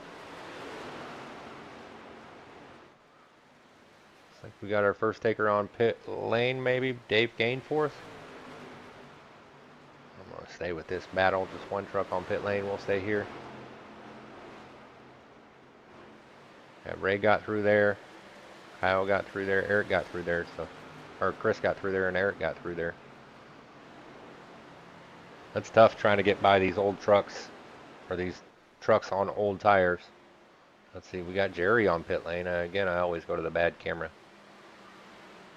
Looks like we got our first taker on pit lane, maybe. Dave Gain 4th. I'm going to stay with this battle. Just one truck on pit lane. We'll stay here. Yeah, Ray got through there. Kyle got through there. Eric got through there. So, or Chris got through there and Eric got through there. That's tough trying to get by these old trucks, or these trucks on old tires. Let's see, we got Jerry on pit lane. Again, I always go to the bad camera.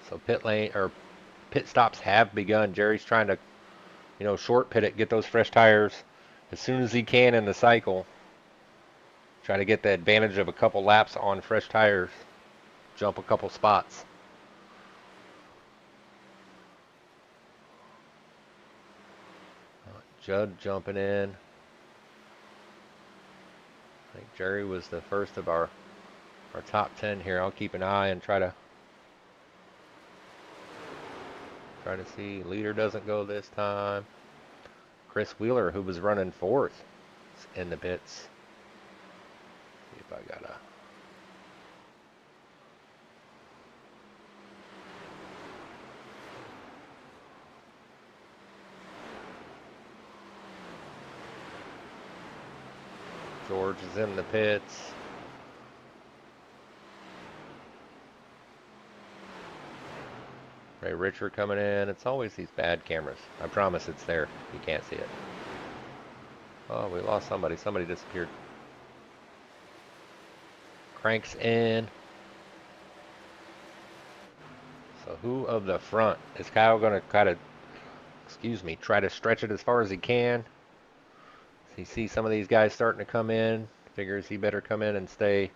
So pit lane, or pit stops have begun. Jerry's trying to, short pit it, get those fresh tires as soon as he can in the cycle. Try to get the advantage of a couple laps on fresh tires. Jump a couple spots. Judd jumping in. I think Jerry was the first of our top 10 here. I'll keep an eye and try to see. Leader doesn't go this time. Chris Wheeler, who was running fourth, is in the pits. See if I got a... George is in the pits. Ray Richard coming in. It's always these bad cameras. I promise it's there. You can't see it. Oh, we lost somebody. Somebody disappeared. Cranks in. So who of the front? Is Kyle going to try to stretch it as far as he can? He sees some of these guys starting to come in. Figures he better come in and stay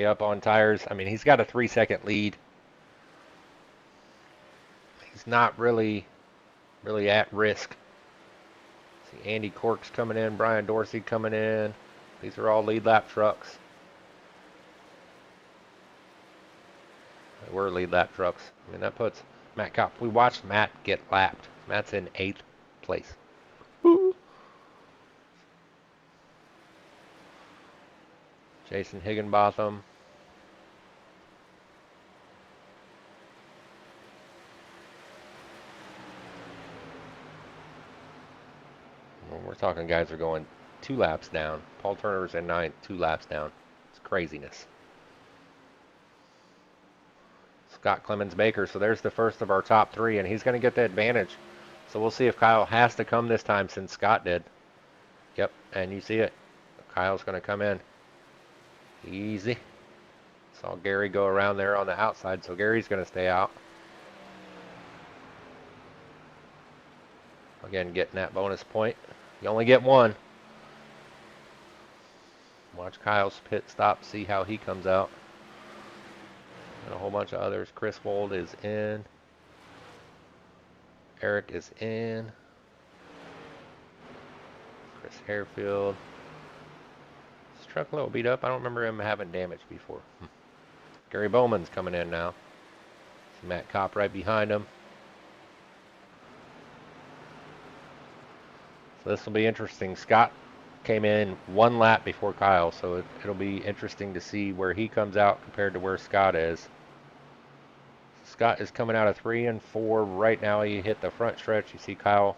up on tires. I mean, he's got a 3-second lead. He's not really at risk. See Andy Corks coming in, Brian Dorsey coming in. These are all lead lap trucks. They were lead lap trucks. I mean, that puts Matt Kopp. We watched Matt get lapped. Matt's in 8th place. Woo. Jason Higginbotham. Well, we're talking guys are going 2 laps down. Paul Turner's in 9th, 2 laps down. It's craziness. Scott Clemens Baker. So there's the first of our top 3, and he's going to get the advantage. So we'll see if Kyle has to come this time since Scott did. Yep, and you see it. Kyle's going to come in. Easy. Saw Gary go around there on the outside, so Gary's going to stay out. Again, getting that bonus point. You only get one. Watch Kyle's pit stop, see how he comes out. And a whole bunch of others. Chris Wold is in. Eric is in. Chris Harefield. This truck a little beat up. I don't remember him having damage before. Gary Bowman's coming in now. See Matt Kopp right behind him. So this will be interesting. Scott came in 1 lap before Kyle, so it'll be interesting to see where he comes out compared to where Scott is. Scott is coming out of 3 and 4 right now. He hit the front stretch. You see Kyle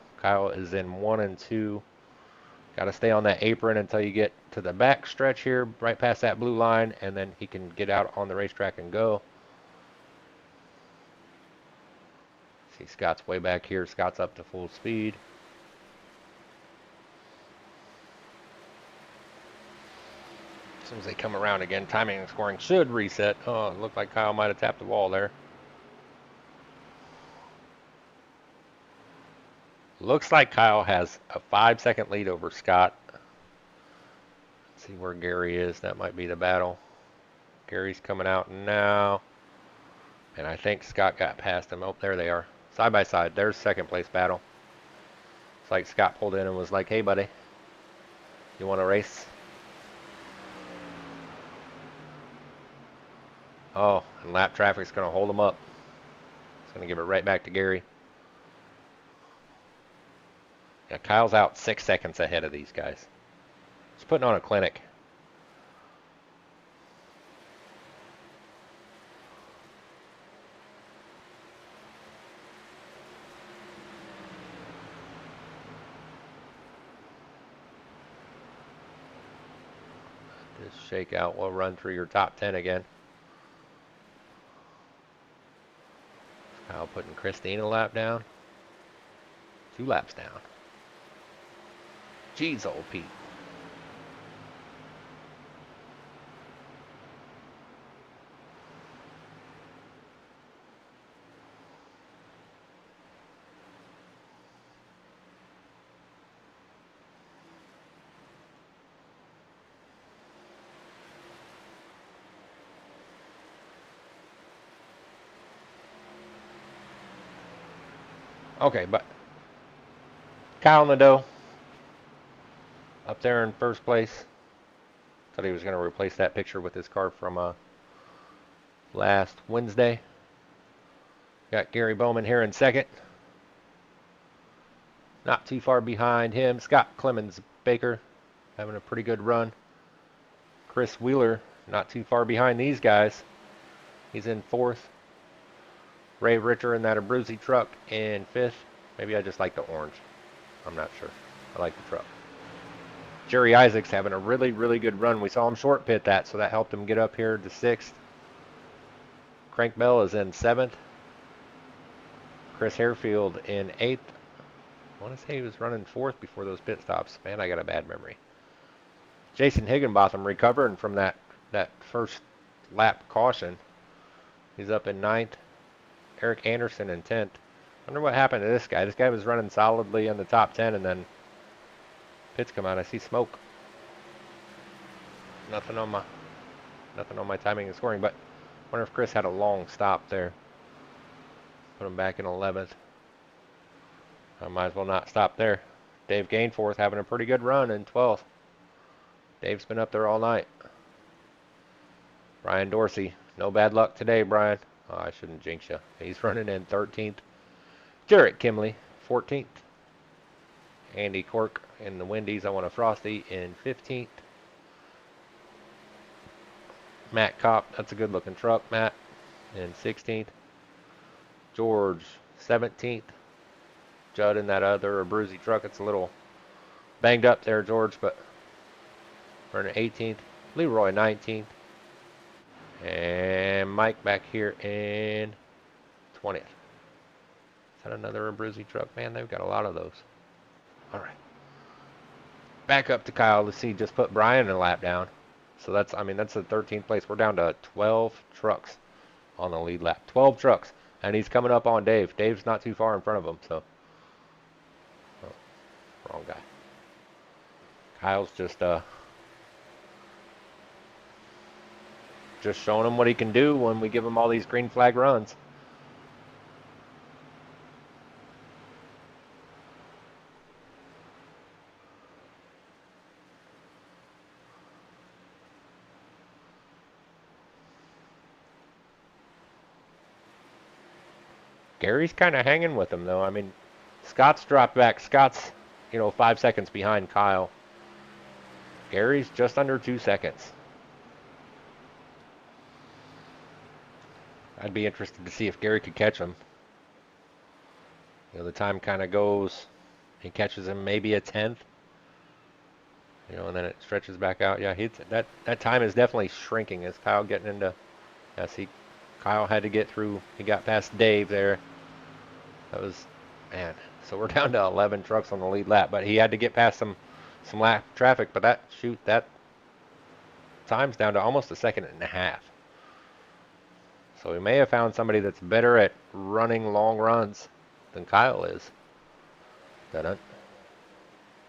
is in 1 and 2. Got to stay on that apron until you get to the back stretch here, right past that blue line, and then he can get out on the racetrack and go. See Scott's way back here. Scott's up to full speed. As soon as they come around again, timing and scoring should reset. Oh, it looked like Kyle might have tapped the wall there. Looks like Kyle has a 5-second lead over Scott. Let's see where Gary is. That might be the battle. Gary's coming out now. And I think Scott got past him. Oh, there they are. Side by side. There's second place battle. It's like Scott pulled in and was like, hey, buddy, you want to race? Oh, and lap traffic's going to hold him up. It's going to give it right back to Gary. Yeah, Kyle's out 6 seconds ahead of these guys. He's putting on a clinic. This shakeout will run through your top 10 again. Kyle putting Christine a lap down. 2 laps down. Jeez, old Pete. Okay, but Kyle Nadeau up there in first place. Thought he was going to replace that picture with his car from last Wednesday. Got Gary Bowman here in second. Not too far behind him, Scott Clemens Baker having a pretty good run. Chris Wheeler not too far behind these guys. He's in fourth. Ray Ritter in that Abruzzi truck in fifth. Maybe I just like the orange. I'm not sure. I like the truck. Jerry Isaacs having a really, really good run. We saw him short pit that, so that helped him get up here to sixth. Crank Bell is in seventh. Chris Harefield in eighth. I want to say he was running fourth before those pit stops. Man, I got a bad memory. Jason Higginbotham recovering from that first lap caution. He's up in ninth. Eric Anderson in 10th. Wonder what happened to this guy. This guy was running solidly in the top 10, and then pits come out. I see smoke. Nothing on my timing and scoring, but I wonder if Chris had a long stop there. Put him back in 11th. I might as well not stop there. Dave Gainforth having a pretty good run in 12th. Dave's been up there all night. Brian Dorsey, no bad luck today, Brian. Oh, I shouldn't jinx you. He's running in 13th. Jarrett Kimley, 14th. Andy Cork in the Wendy's. I want a Frosty in 15th. Matt Kopp, that's a good looking truck, Matt, in 16th. George, 17th. Judd in that other Abruzzi truck. It's a little banged up there, George, but running 18th. Leroy, 19th. And Mike back here in 20th. Is that another Abruzzi truck? Man, they've got a lot of those. All right. Back up to Kyle. Let's see, just put Brian a lap down. So that's the 13th place. We're down to 12 trucks on the lead lap. 12 trucks. And he's coming up on Dave. Dave's not too far in front of him, so. Oh, wrong guy. Kyle's just showing him what he can do when we give him all these green flag runs. Gary's kind of hanging with him, though. I mean, Scott's dropped back. Scott's, 5 seconds behind Kyle. Gary's just under 2 seconds. I'd be interested to see if Gary could catch him. The time kind of goes. He catches him maybe a 10th. And then it stretches back out. Yeah, that time is definitely shrinking as Kyle getting into. Kyle had to get through. He got past Dave there. That was, man. So we're down to 11 trucks on the lead lap, but he had to get past some lap traffic. But that time's down to almost a second and a half. So we may have found somebody that's better at running long runs than Kyle is.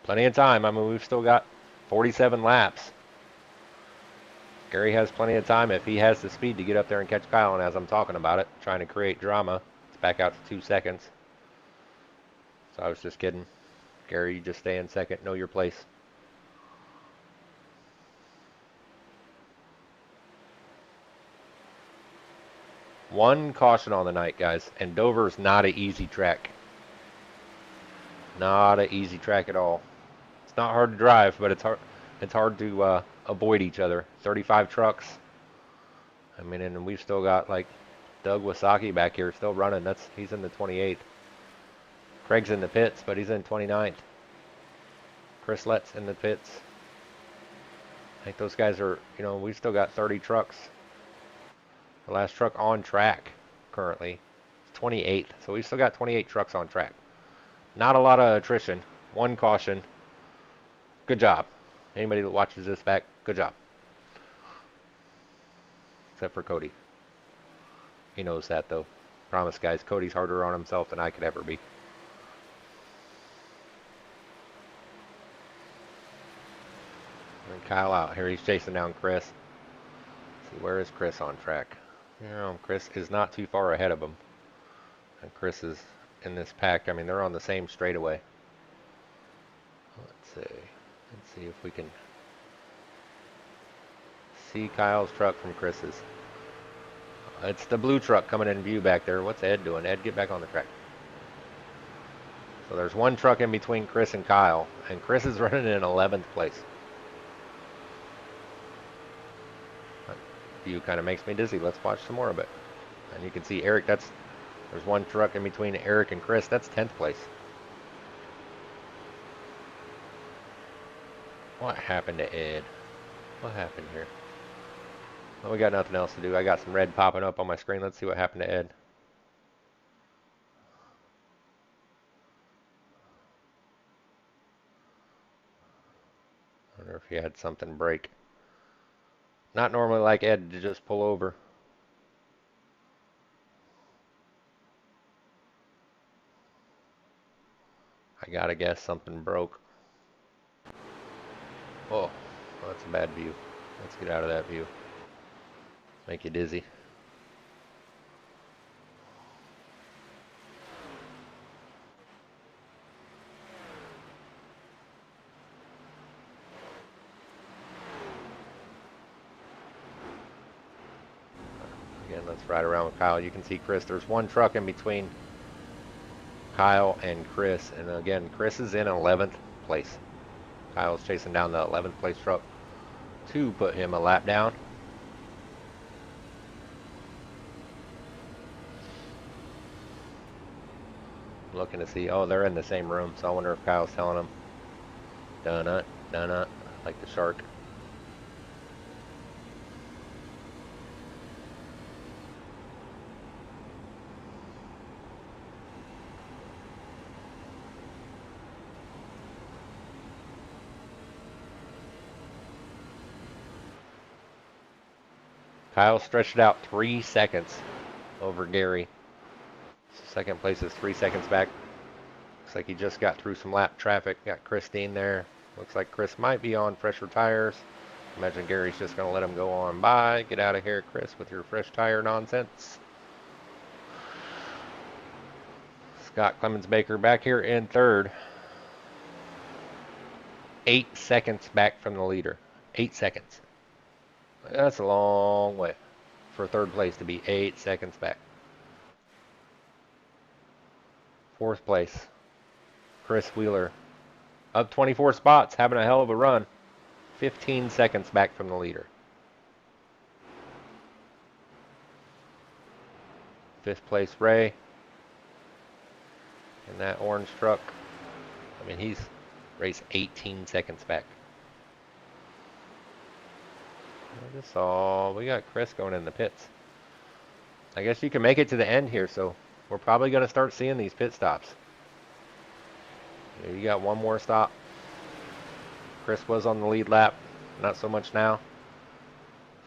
Plenty of time. I mean, we've still got 47 laps. Gary has plenty of time if he has the speed to get up there and catch Kyle. And as I'm talking about it, trying to create drama, it's back out to 2 seconds. So I was just kidding. Gary, you just stay in second. Know your place. One caution on the night, guys. And Dover's not an easy track. Not an easy track at all. It's not hard to drive, but it's hard to avoid each other. 35 trucks. I mean, and we've still got like Doug Wasaki back here still running. He's in the 28th. Craig's in the pits, but he's in 29th. Chris Lett's in the pits. I think those guys are, we've still got 30 trucks. The last truck on track currently is 28th. So we've still got 28 trucks on track. Not a lot of attrition. One caution. Good job. Anybody that watches this back, good job. Except for Cody. He knows that, though. Promise, guys, Cody's harder on himself than I could ever be. And Kyle out. Here he's chasing down Chris. Let's see, where is Chris on track? Chris is not too far ahead of him. And Chris is in this pack. I mean, they're on the same straightaway. Let's see if we can see Kyle's truck from Chris's. It's the blue truck coming in view back there. What's Ed doing? Ed, get back on the track. So there's one truck in between Chris and Kyle, and Chris is running in 11th place. That view kind of makes me dizzy. Let's watch some more of it. And you can see Eric, there's one truck in between Eric and Chris. That's 10th place. What happened to Ed? What happened here? Well, we got nothing else to do. I got some red popping up on my screen. Let's see what happened to Ed. I wonder if he had something break. Not normally like Ed to just pull over. I gotta guess something broke. Oh, that's a bad view. Let's get out of that view. Make you dizzy. Again, let's ride around with Kyle. You can see Chris. There's one truck in between Kyle and Chris. And again, Chris is in 11th place. Kyle's chasing down the 11th place truck to put him a lap down. Looking to see, oh, they're in the same room, so I wonder if Kyle's telling them, donut, donut, like the shark. Kyle stretched it out 3 seconds over Gary. Second place is 3 seconds back. Looks like he just got through some lap traffic. Got Christine there. Looks like Chris might be on fresher tires. Imagine Gary's just going to let him go on by. Get out of here, Chris, with your fresh tire nonsense. Scott Clemens Baker back here in third. 8 seconds back from the leader. 8 seconds. That's a long way for third place to be 8 seconds back. Fourth place, Chris Wheeler. Up 24 spots, having a hell of a run. 15 seconds back from the leader. Fifth place, Ray. In that orange truck. I mean, he's raced 18 seconds back. I just saw we got Chris going in the pits. I guess you can make it to the end here, so we're probably going to start seeing these pit stops. You got one more stop. Chris was on the lead lap, not so much now.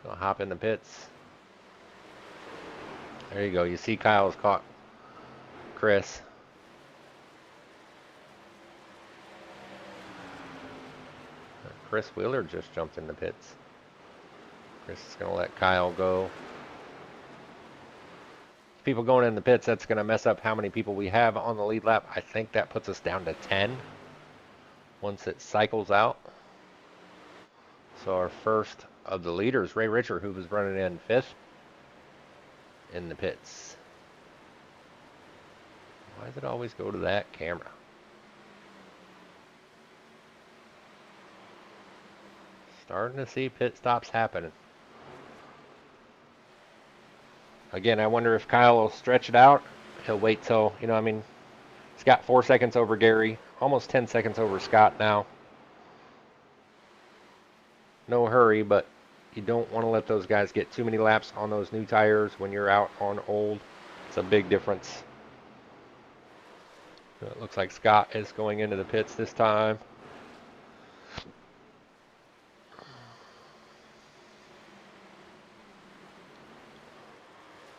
So I'll hop in the pits. There you go. You see Kyle's caught Chris. Chris Wheeler just jumped in the pits. Chris is going to let Kyle go. People going in the pits, that's going to mess up how many people we have on the lead lap. I think that puts us down to 10 once it cycles out. So our first of the leaders, Ray Richard, who was running in 5th, in the pits. Why does it always go to that camera? Starting to see pit stops happening. Again, I wonder if Kyle will stretch it out. He'll wait till, I mean, he's got 4 seconds over Gary, almost 10 seconds over Scott now. No hurry, but you don't want to let those guys get too many laps on those new tires when you're out on old. It's a big difference. It looks like Scott is going into the pits this time.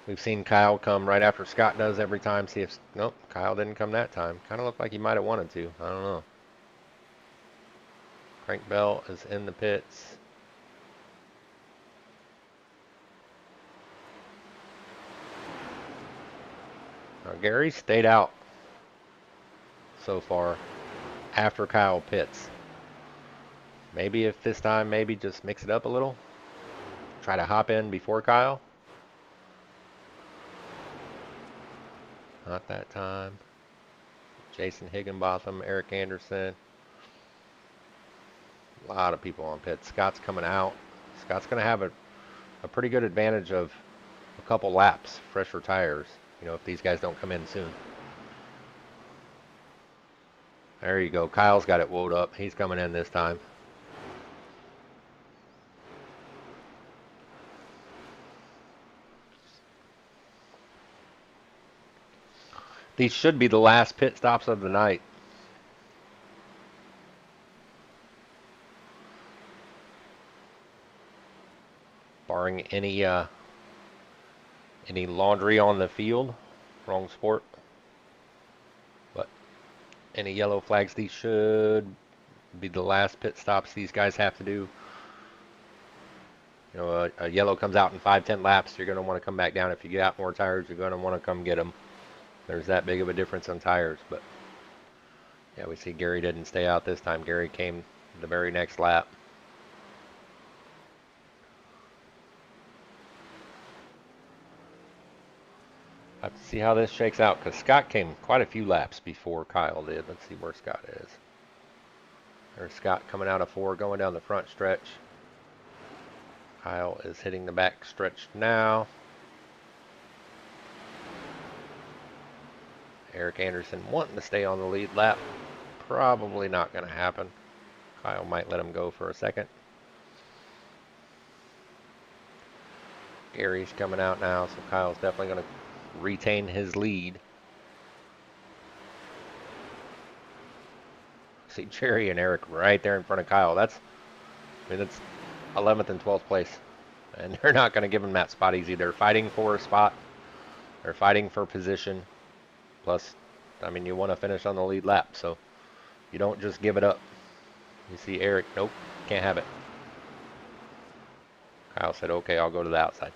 We've seen Kyle come right after Scott does every time. See if, nope, Kyle didn't come that time. Kind of looked like he might have wanted to. I don't know. Frank Bell is in the pits. Now Gary stayed out so far after Kyle pits. Maybe if this time, maybe just mix it up a little. Try to hop in before Kyle. Not that time. Jason Higginbotham, Eric Anderson. A lot of people on pit. Scott's coming out. Scott's going to have a pretty good advantage of a couple laps, fresher tires, you know, if these guys don't come in soon. There you go. Kyle's got it woed up. He's coming in this time. These should be the last pit stops of the night. Barring any laundry on the field. Wrong sport. But any yellow flags, these should be the last pit stops these guys have to do. You know, a yellow comes out in 5-10 laps. You're going to want to come back down. If you get out more tires, you're going to want to come get them. There's that big of a difference on tires. But yeah, we see Gary didn't stay out this time. Gary came the very next lap. I have to see how this shakes out because Scott came quite a few laps before Kyle did. Let's see where Scott is. There's Scott coming out of 4, going down the front stretch. Kyle is hitting the back stretch now. Eric Anderson wanting to stay on the lead lap. Probably not going to happen. Kyle might let him go for a second. Gary's coming out now, so Kyle's definitely going to retain his lead. See Jerry and Eric right there in front of Kyle. That's 11th and 12th place. And they're not going to give him that spot easy. They're fighting for a spot. They're fighting for position. Plus, I mean, you want to finish on the lead lap, so you don't just give it up. You see Eric, nope, can't have it. Kyle said, okay, I'll go to the outside.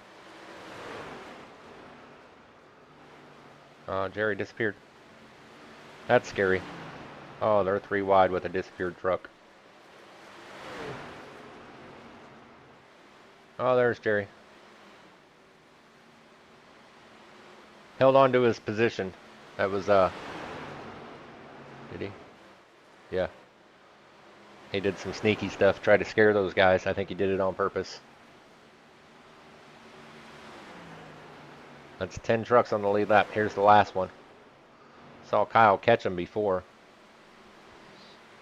Jerry disappeared. That's scary. Oh, they're 3 wide with a disappeared truck. Oh, there's Jerry. Held on to his position. That was, did he? Yeah. He did some sneaky stuff, tried to scare those guys. I think he did it on purpose. That's 10 trucks on the lead lap. Here's the last one. Saw Kyle catch him before.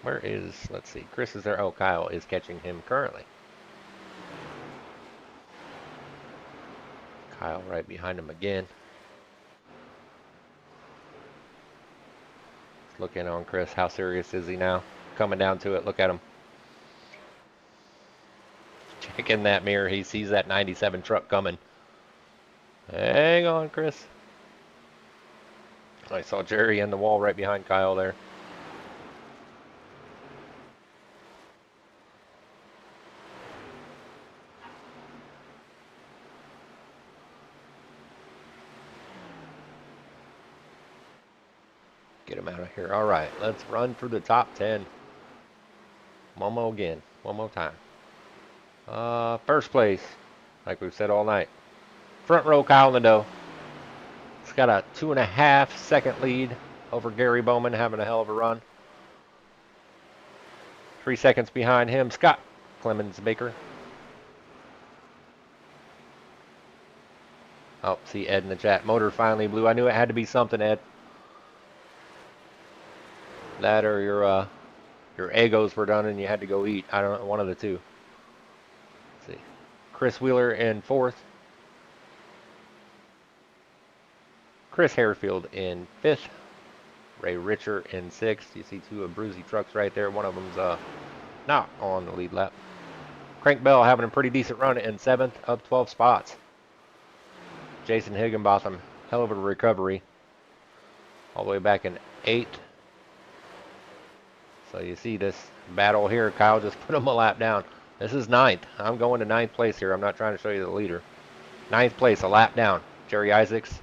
Where is, let's see, Chris is there. Oh, Kyle is catching him currently. Kyle right behind him again. Looking on Chris. How serious is he now? Coming down to it. Look at him. Checking that mirror. He sees that 97 truck coming. Hang on, Chris. I saw Jerry in the wall right behind Kyle there. Get him out of here. All right, let's run through the top 10. One more again. One more time. First place, like we've said all night. Front row, Kyle Nadeau. He's got a 2.5 second lead over Gary Bowman, having a hell of a run. 3 seconds behind him, Scott Clemens Baker. Oh, see Ed in the chat. Motor finally blew. I knew it had to be something, Ed. That or your egos were done and you had to go eat. I don't know, one of the two. Let's see. Chris Wheeler in 4th. Chris Harefield in 5th. Ray Richer in 6th. You see 2 of Bruzy trucks right there. One of them's not on the lead lap. Crank Bell having a pretty decent run in 7th of 12 spots. Jason Higginbotham, hell of a recovery. All the way back in 8th. So you see this battle here. Kyle just put him a lap down. This is 9th. I'm going to 9th place here. I'm not trying to show you the leader. 9th place, a lap down. Jerry Isaacs.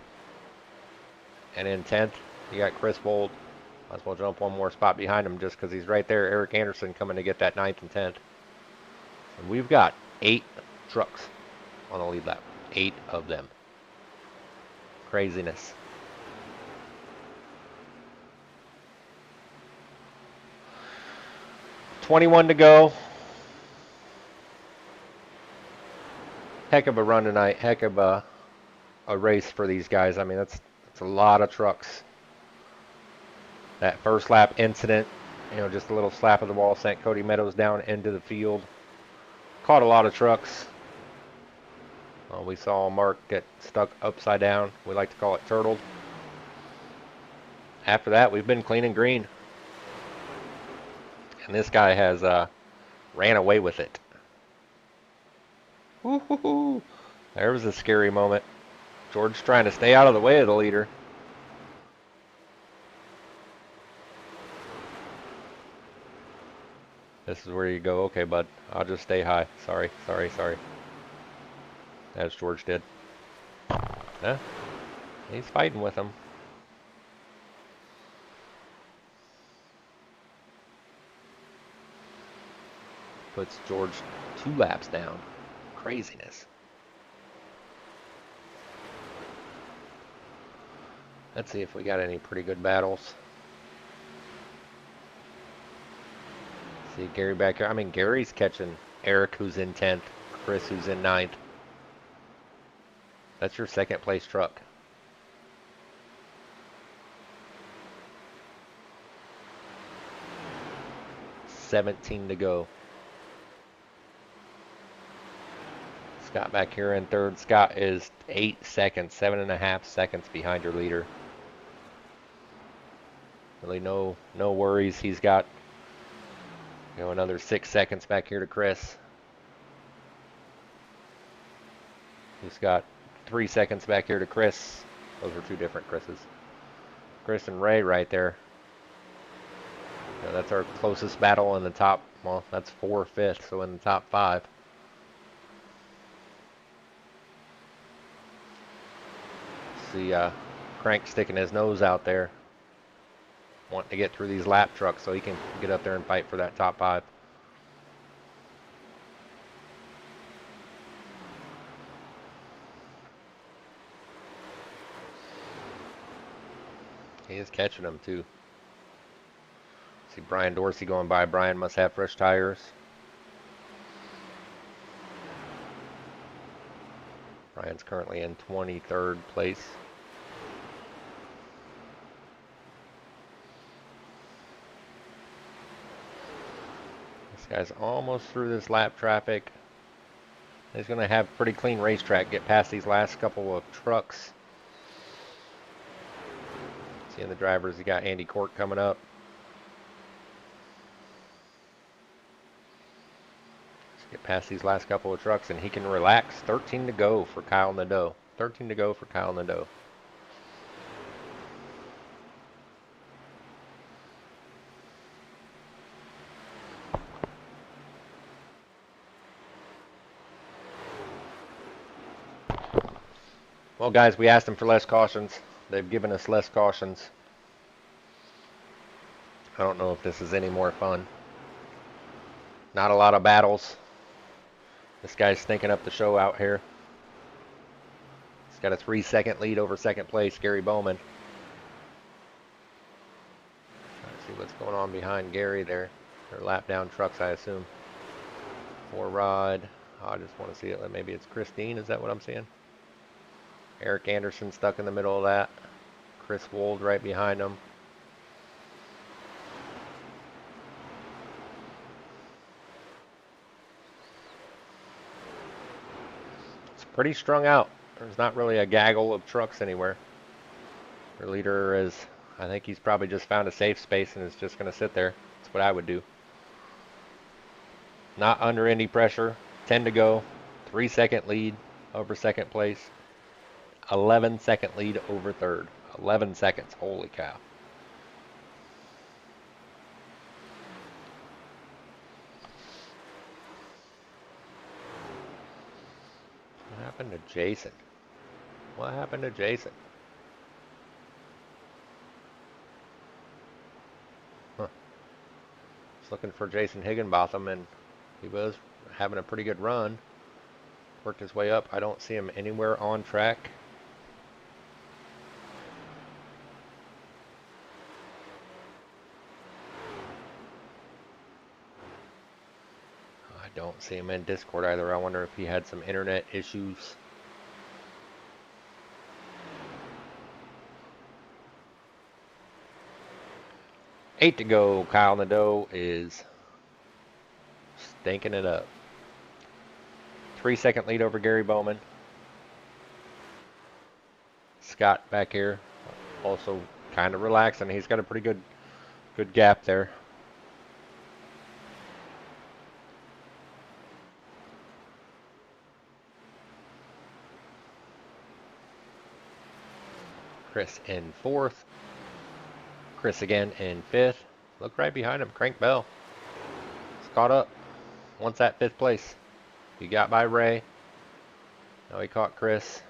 And in 10th, you got Chris Wold. Might as well jump one more spot behind him just because he's right there. Eric Anderson coming to get that 9th and 10th. And we've got 8 trucks on the lead lap. 8 of them. Craziness. $21 to go. Heck of a run tonight. Heck of a race for these guys. I mean, that's a lot of trucks. That first lap incident, just a little slap of the wall sent Cody Meadows down into the field. Caught a lot of trucks. We saw Mark get stuck upside down. We like to call it turtled. After that, we've been clean and green. And this guy has ran away with it. Woo-hoo-hoo. There was a scary moment. George trying to stay out of the way of the leader. This is where you go, okay, bud, I'll just stay high. Sorry. As George did. Yeah, he's fighting with him. Puts George 2 laps down. Craziness. Let's see if we got any pretty good battles. See Gary back here. I mean, Gary's catching Eric, who's in 10th, Chris, who's in 9th. That's your 2nd place truck. $17 to go. Scott back here in 3rd. Scott is 8 seconds, 7.5 seconds behind your leader. Really no worries. He's got another 6 seconds back here to Chris. He's got 3 seconds back here to Chris. Those are 2 different Chris's. Chris and Ray right there. That's our closest battle in the top. Well, that's 4 5th, so in the top 5. See Crank sticking his nose out there, wanting to get through these lap trucks so he can get up there and fight for that top 5. He is catching them too. See Brian Dorsey going by. Brian must have fresh tires. Brian's currently in 23rd place. This guy's almost through this lap traffic. He's going to have pretty clean racetrack. Get past these last couple of trucks. Seeing the drivers, you got Andy Cork coming up. Let's get past these last couple of trucks and he can relax. 13 to go for Kyle Nadeau. 13 to go for Kyle Nadeau. Well, guys, we asked them for less cautions. They've given us less cautions. I don't know if this is any more fun. Not a lot of battles. This guy's stinking up the show out here. He's got a 3-second lead over 2nd place, Gary Bowman. Let's see what's going on behind Gary there. They're lap down trucks, I assume. 4 Rod. Oh, I just want to see it. Maybe it's Christine. Is that what I'm seeing? Eric Anderson stuck in the middle of that. Chris Wold right behind him. It's pretty strung out. There's not really a gaggle of trucks anywhere. Their leader is, I think he's probably just found a safe space and is just going to sit there. That's what I would do. Not under any pressure. 10 to go. 3-second lead over 2nd place. 11-second lead over 3rd. 11 seconds. Holy cow. What happened to Jason? What happened to Jason? looking for Jason Higginbotham, and he was having a pretty good run. Worked his way up. I don't see him anywhere on track. I don't see him in Discord either. I wonder if he had some internet issues. Eight to go. Kyle Nadeau is stinking it up. 3-second lead over Gary Bowman. Scott back here also kind of relaxing. He's got a pretty good gap there. Chris in fourth. Chris again in fifth. Look right behind him. Crank Bell. He's caught up. Wants that fifth place. He got by Ray. Now he caught Chris.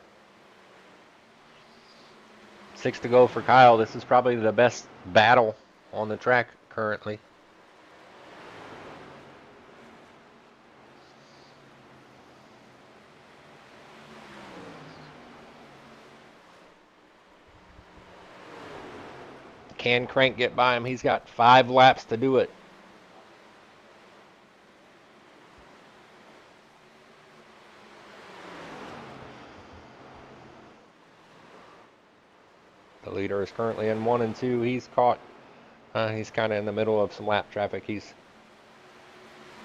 6 to go for Kyle. This is probably the best battle on the track currently. Can Crank get by him? He's got 5 laps to do it. The leader is currently in 1 and 2. He's caught. He's kind of in the middle of some lap traffic.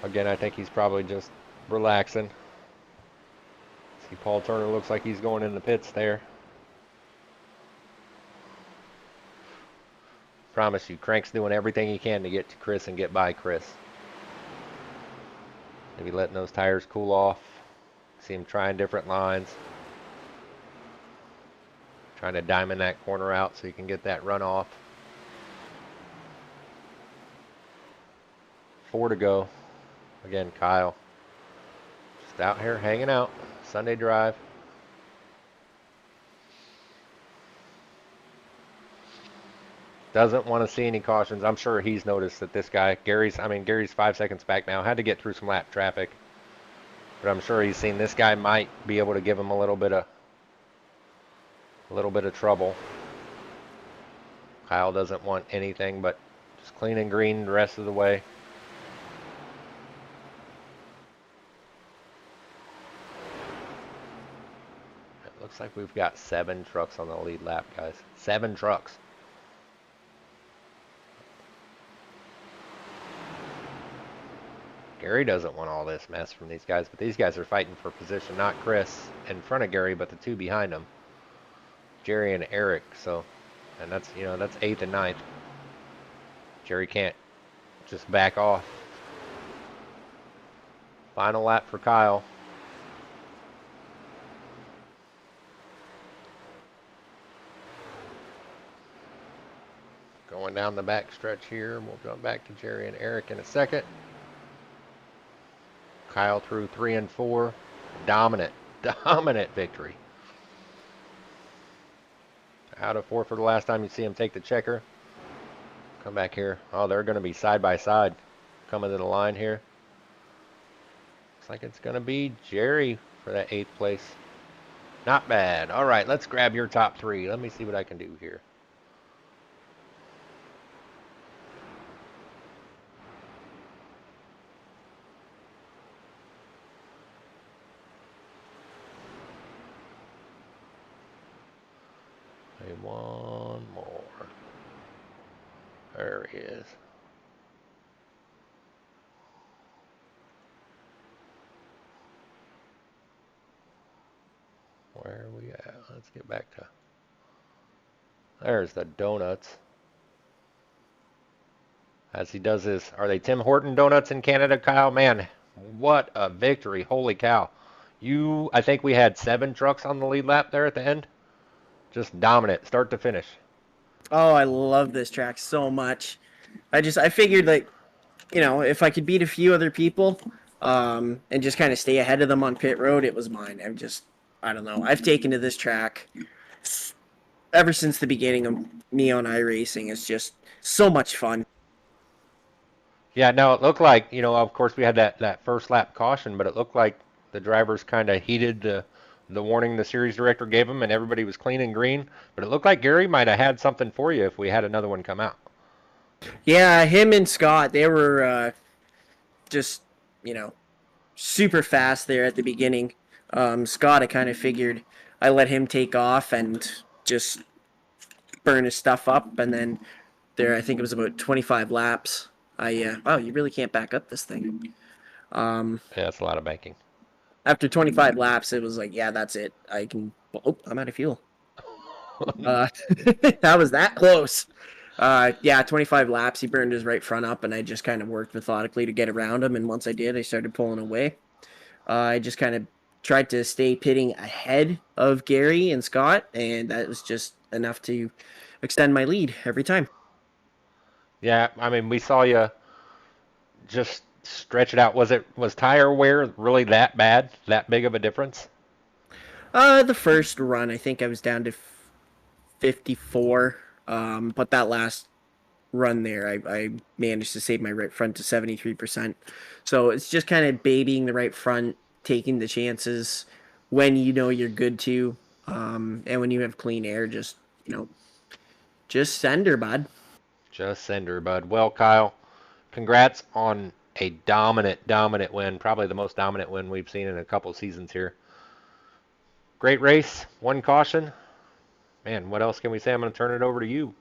Again, I think he's probably just relaxing. See, Paul Turner looks like he's going in the pits there. Promise you, Crank's doing everything he can to get to Chris and get by Chris. Maybe letting those tires cool off. See him trying different lines. Trying to diamond that corner out so you can get that run off. 4 to go. Again, Kyle. Just out here hanging out. Sunday drive. Doesn't want to see any cautions. I'm sure he's noticed that this guy, Gary's 5 seconds back now. Had to get through some lap traffic. But I'm sure he's seen this guy might be able to give him a little bit of trouble. Kyle doesn't want anything but just clean and green the rest of the way. It looks like we've got 7 trucks on the lead lap, guys. 7 trucks. Gary doesn't want all this mess from these guys, but these guys are fighting for position. Not Chris in front of Gary, but the 2 behind him. Jerry and Eric, and that's 8th and 9th. Jerry can't just back off. Final lap for Kyle. Going down the back stretch here. We'll jump back to Jerry and Eric in a second. Kyle through 3 and 4. Dominant victory. Out of 4 for the last time you see him take the checker. Come back here. Oh, they're going to be side by side coming to the line here. Looks like it's going to be Jerry for that 8th place. Not bad. All right, let's grab your top 3. Let me see what I can do here. One more. There he is. Where are we at? Let's get back to... There's the donuts. As he does his... Are they Tim Horton donuts in Canada, Kyle? Man, what a victory. Holy cow. I think we had 7 trucks on the lead lap there at the end. Just dominant, start to finish. Oh, I love this track so much. I figured, like, if I could beat a few other people, and just kind of stay ahead of them on pit road, it was mine. I don't know. I've taken to this track ever since the beginning of Neo and iRacing. It's just so much fun. Yeah, no, it looked like, of course we had that first lap caution, but it looked like the drivers kind of heeded the warning the series director gave them, and everybody was clean and green. But it looked like Gary might have had something for you if we had another one come out. Yeah, him and Scott, they were just, you know, super fast there at the beginning. Scott, I kind of figured I let him take off and just burn his stuff up, and then there, I think it was about 25 laps. Wow, you really can't back up this thing. Um, Yeah, that's a lot of banking. After 25 laps, it was like, yeah, that's it. I can. Oh, I'm out of fuel. Uh, that was that close. Yeah, 25 laps. He burned his right front up, and I just kind of worked methodically to get around him. And once I did, I started pulling away. I just kind of tried to stay pitting ahead of Gary and Scott, and that was just enough to extend my lead every time. Yeah, I mean, we saw you just stretch it out. Was tire wear really that bad? That big of a difference? The first run, I think I was down to 54. But that last run there, I managed to save my right front to 73%. So it's just kind of babying the right front, taking the chances when you know you're good to. And when you have clean air, you know, just send her, bud. Just send her, bud. Well, Kyle, congrats on a dominant, dominant win. Probably the most dominant win we've seen in a couple seasons here. Great race, one caution. Man, what else can we say? I'm going to turn it over to you.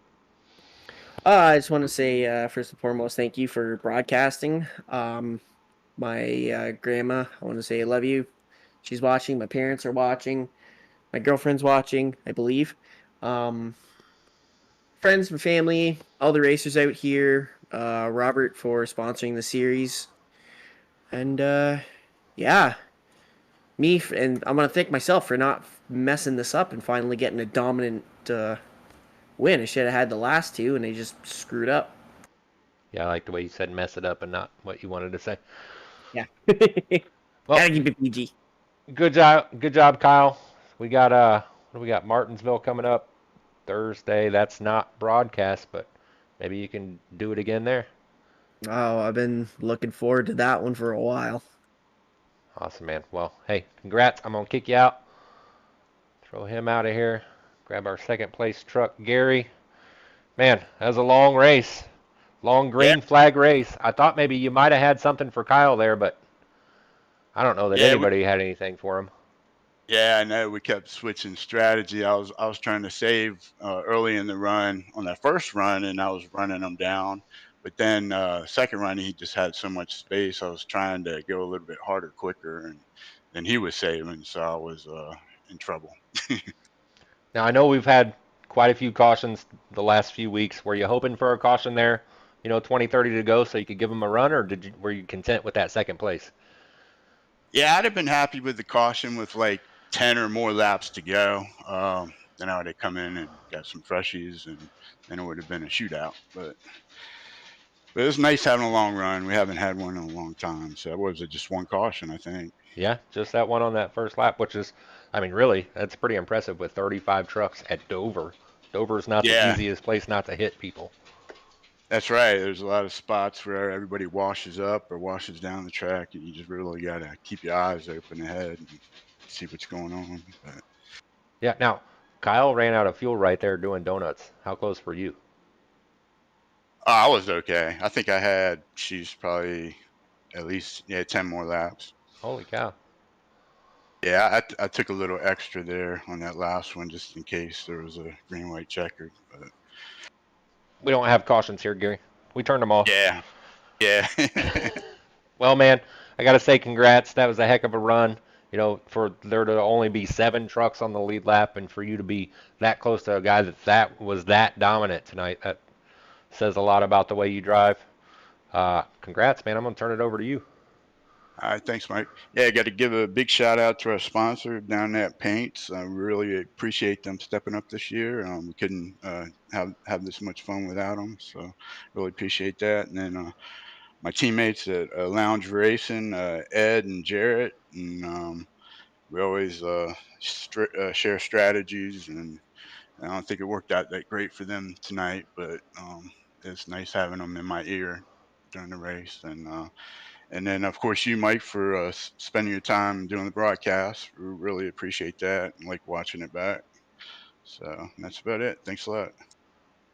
I just want to say, first and foremost, thank you for broadcasting. My grandma, I want to say I love you. She's watching. My parents are watching. My girlfriend's watching, I believe. Um, Friends and family, all the racers out here. Robert for sponsoring the series, and yeah, and I'm gonna thank myself for not messing this up and finally getting a dominant win. I should have had the last two, and they just screwed up. Yeah, I like the way you said mess it up and not what you wanted to say. Yeah, Well, gotta keep it PG. good job, Kyle. We got what do we got? Martinsville coming up Thursday. That's not broadcast, but maybe you can do it again there. Oh, I've been looking forward to that one for a while. Awesome, man. Well, hey, congrats. I'm gonna kick you out. Throw him out of here. Grab our second place truck, Gary. Man, that was a long race. Long Yeah, green flag race. I thought maybe you might have had something for Kyle there, but I don't know that yeah, anybody had anything for him. yeah. I know we kept switching strategy. I was trying to save early in the run on that first run, and I was running him down. But then second run, he just had so much space. I was trying to go a little bit harder, quicker, and then he was saving, so I was in trouble. Now I know we've had quite a few cautions the last few weeks. Were you hoping for a caution there? 20, 30 to go, so you could give him a run, or were you content with that second place? Yeah, I'd have been happy with the caution with like 10 or more laps to go. Then I would have come in and got some freshies, and then it would have been a shootout. But it was nice having a long run. We haven't had one in a long time. So it was just one caution, I think. Yeah, just that one on that first lap, which is, I mean, really, that's pretty impressive with 35 trucks at Dover. Dover's not the Yeah, easiest place not to hit people. that's right. There's a lot of spots where everybody washes up or washes down the track, and you just really got to keep your eyes open ahead and see what's going on. But Yeah, now, Kyle ran out of fuel right there doing donuts. How close were you? I was okay. I think I had, she's probably at least, yeah, 10 more laps. Holy cow. Yeah, I took a little extra there on that last one just in case there was a green white checker. But We don't have cautions here, Gary. We turned them off. yeah, yeah. Well, man, I got to say congrats. That was a heck of a run. For there to only be 7 trucks on the lead lap and for you to be that close to a guy that was that dominant tonight, that says a lot about the way you drive. Congrats, man. I'm going to turn it over to you. All right, thanks, Mike. Yeah, I got to give a big shout out to our sponsor down at Paints. I really appreciate them stepping up this year. We couldn't have this much fun without them, so really appreciate that. And then my teammates at Lounge Racing, Ed and Jarrett, and we always share strategies. And I don't think it worked out that great for them tonight, but it's nice having them in my ear. during the race, and then of course you, Mike, for spending your time doing the broadcast. We really appreciate that and like watching it back. So that's about it. Thanks a lot.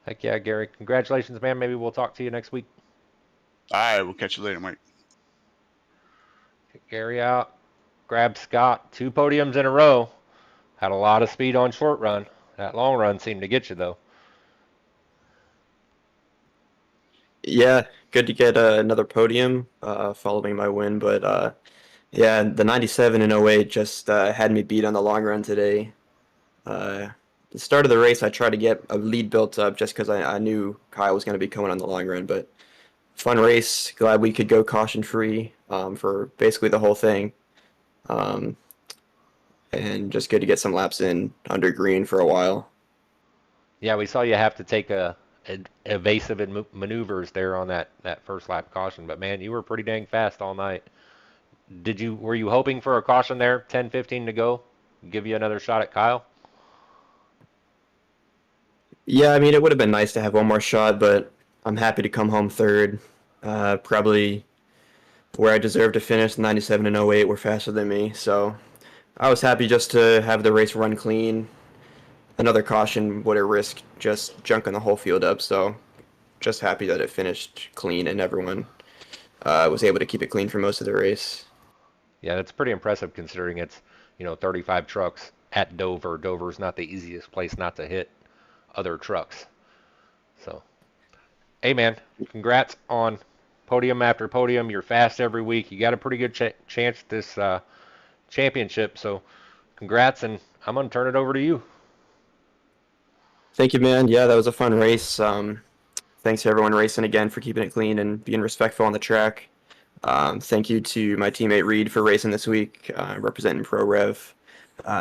Heck yeah, Gary. Congratulations, man. Maybe we'll talk to you next week. All right, we'll catch you later, Mike. Get Gary out. Grab Scott. 2 podiums in a row. Had a lot of speed on short run. That long run seemed to get you, though. Yeah, good to get another podium following my win, but yeah, the 97 and 08 just had me beat on the long run today. The start of the race, I tried to get a lead built up just because I knew Kyle was going to be coming on the long run, but fun race. Glad we could go caution free for basically the whole thing. And just good to get some laps in under green for a while. Yeah, we saw you have to take evasive maneuvers there on that first lap caution, but man, you were pretty dang fast all night. Were you hoping for a caution there, 10-15 to go, give you another shot at Kyle? Yeah, I mean, it would have been nice to have one more shot, but I'm happy to come home third. Probably where I deserve to finish. 97 and 08 were faster than me, so I was happy just to have the race run clean. Another caution would have risked just junking the whole field up, so just happy that it finished clean and everyone was able to keep it clean for most of the race. Yeah, that's pretty impressive considering it's 35 trucks at Dover. Dover's not the easiest place not to hit other trucks. So, hey man, congrats on podium after podium. You're fast every week. You got a pretty good chance at this championship. So, congrats, and I'm gonna turn it over to you. Thank you, man. Yeah, that was a fun race. Thanks to everyone racing again for keeping it clean and being respectful on the track. Thank you to my teammate Reed for racing this week, representing ProRev.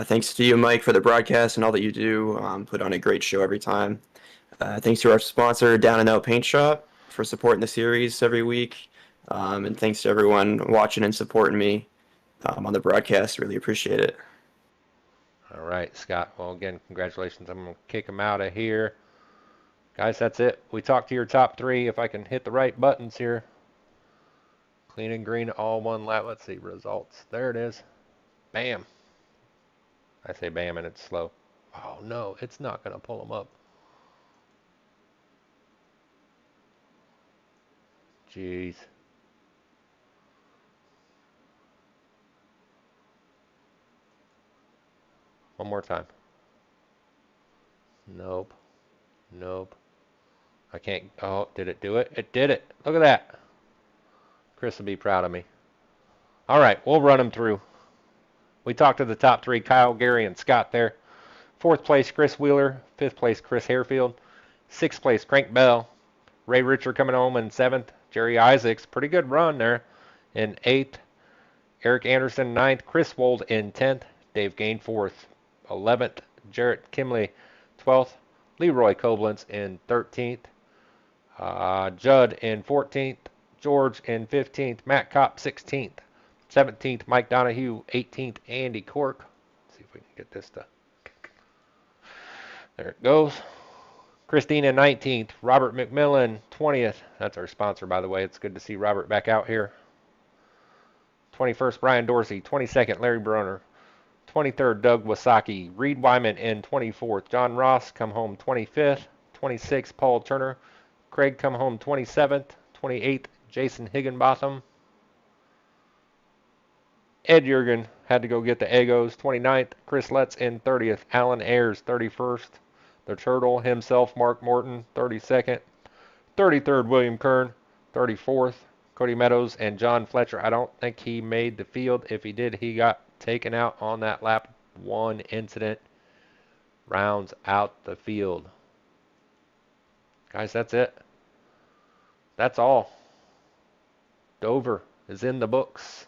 Thanks to you, Mike, for the broadcast and all that you do. Put on a great show every time. Thanks to our sponsor, Down and Out Paint Shop, for supporting the series every week. And thanks to everyone watching and supporting me on the broadcast. Really appreciate it. All right, Scott. Well, again, congratulations. I'm going to kick him out of here. Guys, that's it. We talked to your top 3. If I can hit the right buttons here. Clean and green, all one lap. Let's see, results. There it is. Bam. I say bam and it's slow. Oh, no, it's not going to pull them up. Jeez. One more time. Nope. Nope. I can't. Oh, did it do it? It did it. Look at that. Chris will be proud of me. All right, we'll run them through. We talked to the top 3, Kyle, Gary, and Scott there. 4th place, Chris Wheeler. 5th place, Chris Harefield. 6th place, Crank Bell. Ray Richard coming home in 7th. Jerry Isaacs, pretty good run there, in 8th. Eric Anderson, 9th. Chris Wold in 10th. Dave Gain, 4th. 11th. Jarrett Kimley, 12th. Leroy Koblenz in 13th. Judd in 14th. George in 15th. Matt Kopp, 16th. 17th, Mike Donahue. 18th, Andy Cork. Let's see if we can get this to... There it goes. Christina, 19th. Robert McMillan, 20th. That's our sponsor, by the way. It's good to see Robert back out here. 21st, Brian Dorsey. 22nd, Larry Broner. 23rd, Doug Wasaki. Reed Wyman in 24th. John Ross come home 25th. 26th, Paul Turner. Craig come home 27th. 28th, Jason Higginbotham. Ed Jurgen had to go get the Eggos. 29th, Chris Letts in 30th. Alan Ayers, 31st. The Turtle himself, Mark Morton, 32nd. 33rd, William Kern. 34th, Cody Meadows and John Fletcher. I don't think he made the field. If he did, he got taken out on that lap 1 incident. Rounds out the field. Guys, that's it. That's all. Dover is in the books.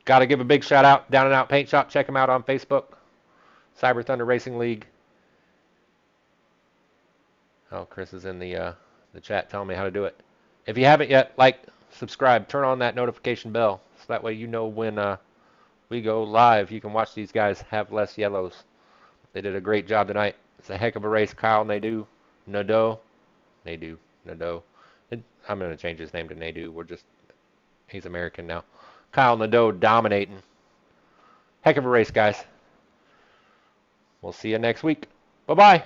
Got to give a big shout out, Down and Out Paint Shop. Check them out on Facebook. Cyber Thunder Racing League. Oh, Chris is in the chat telling me how to do it. If you haven't yet, like, subscribe, turn on that notification bell, so that way you know when we go live. You can watch these guys have less yellows. They did a great job tonight. It's a heck of a race. Kyle Nadeau. I'm gonna change his name to Nadu. He's American now. Kyle Nadeau dominating. Heck of a race, guys. We'll see you next week. Bye-bye.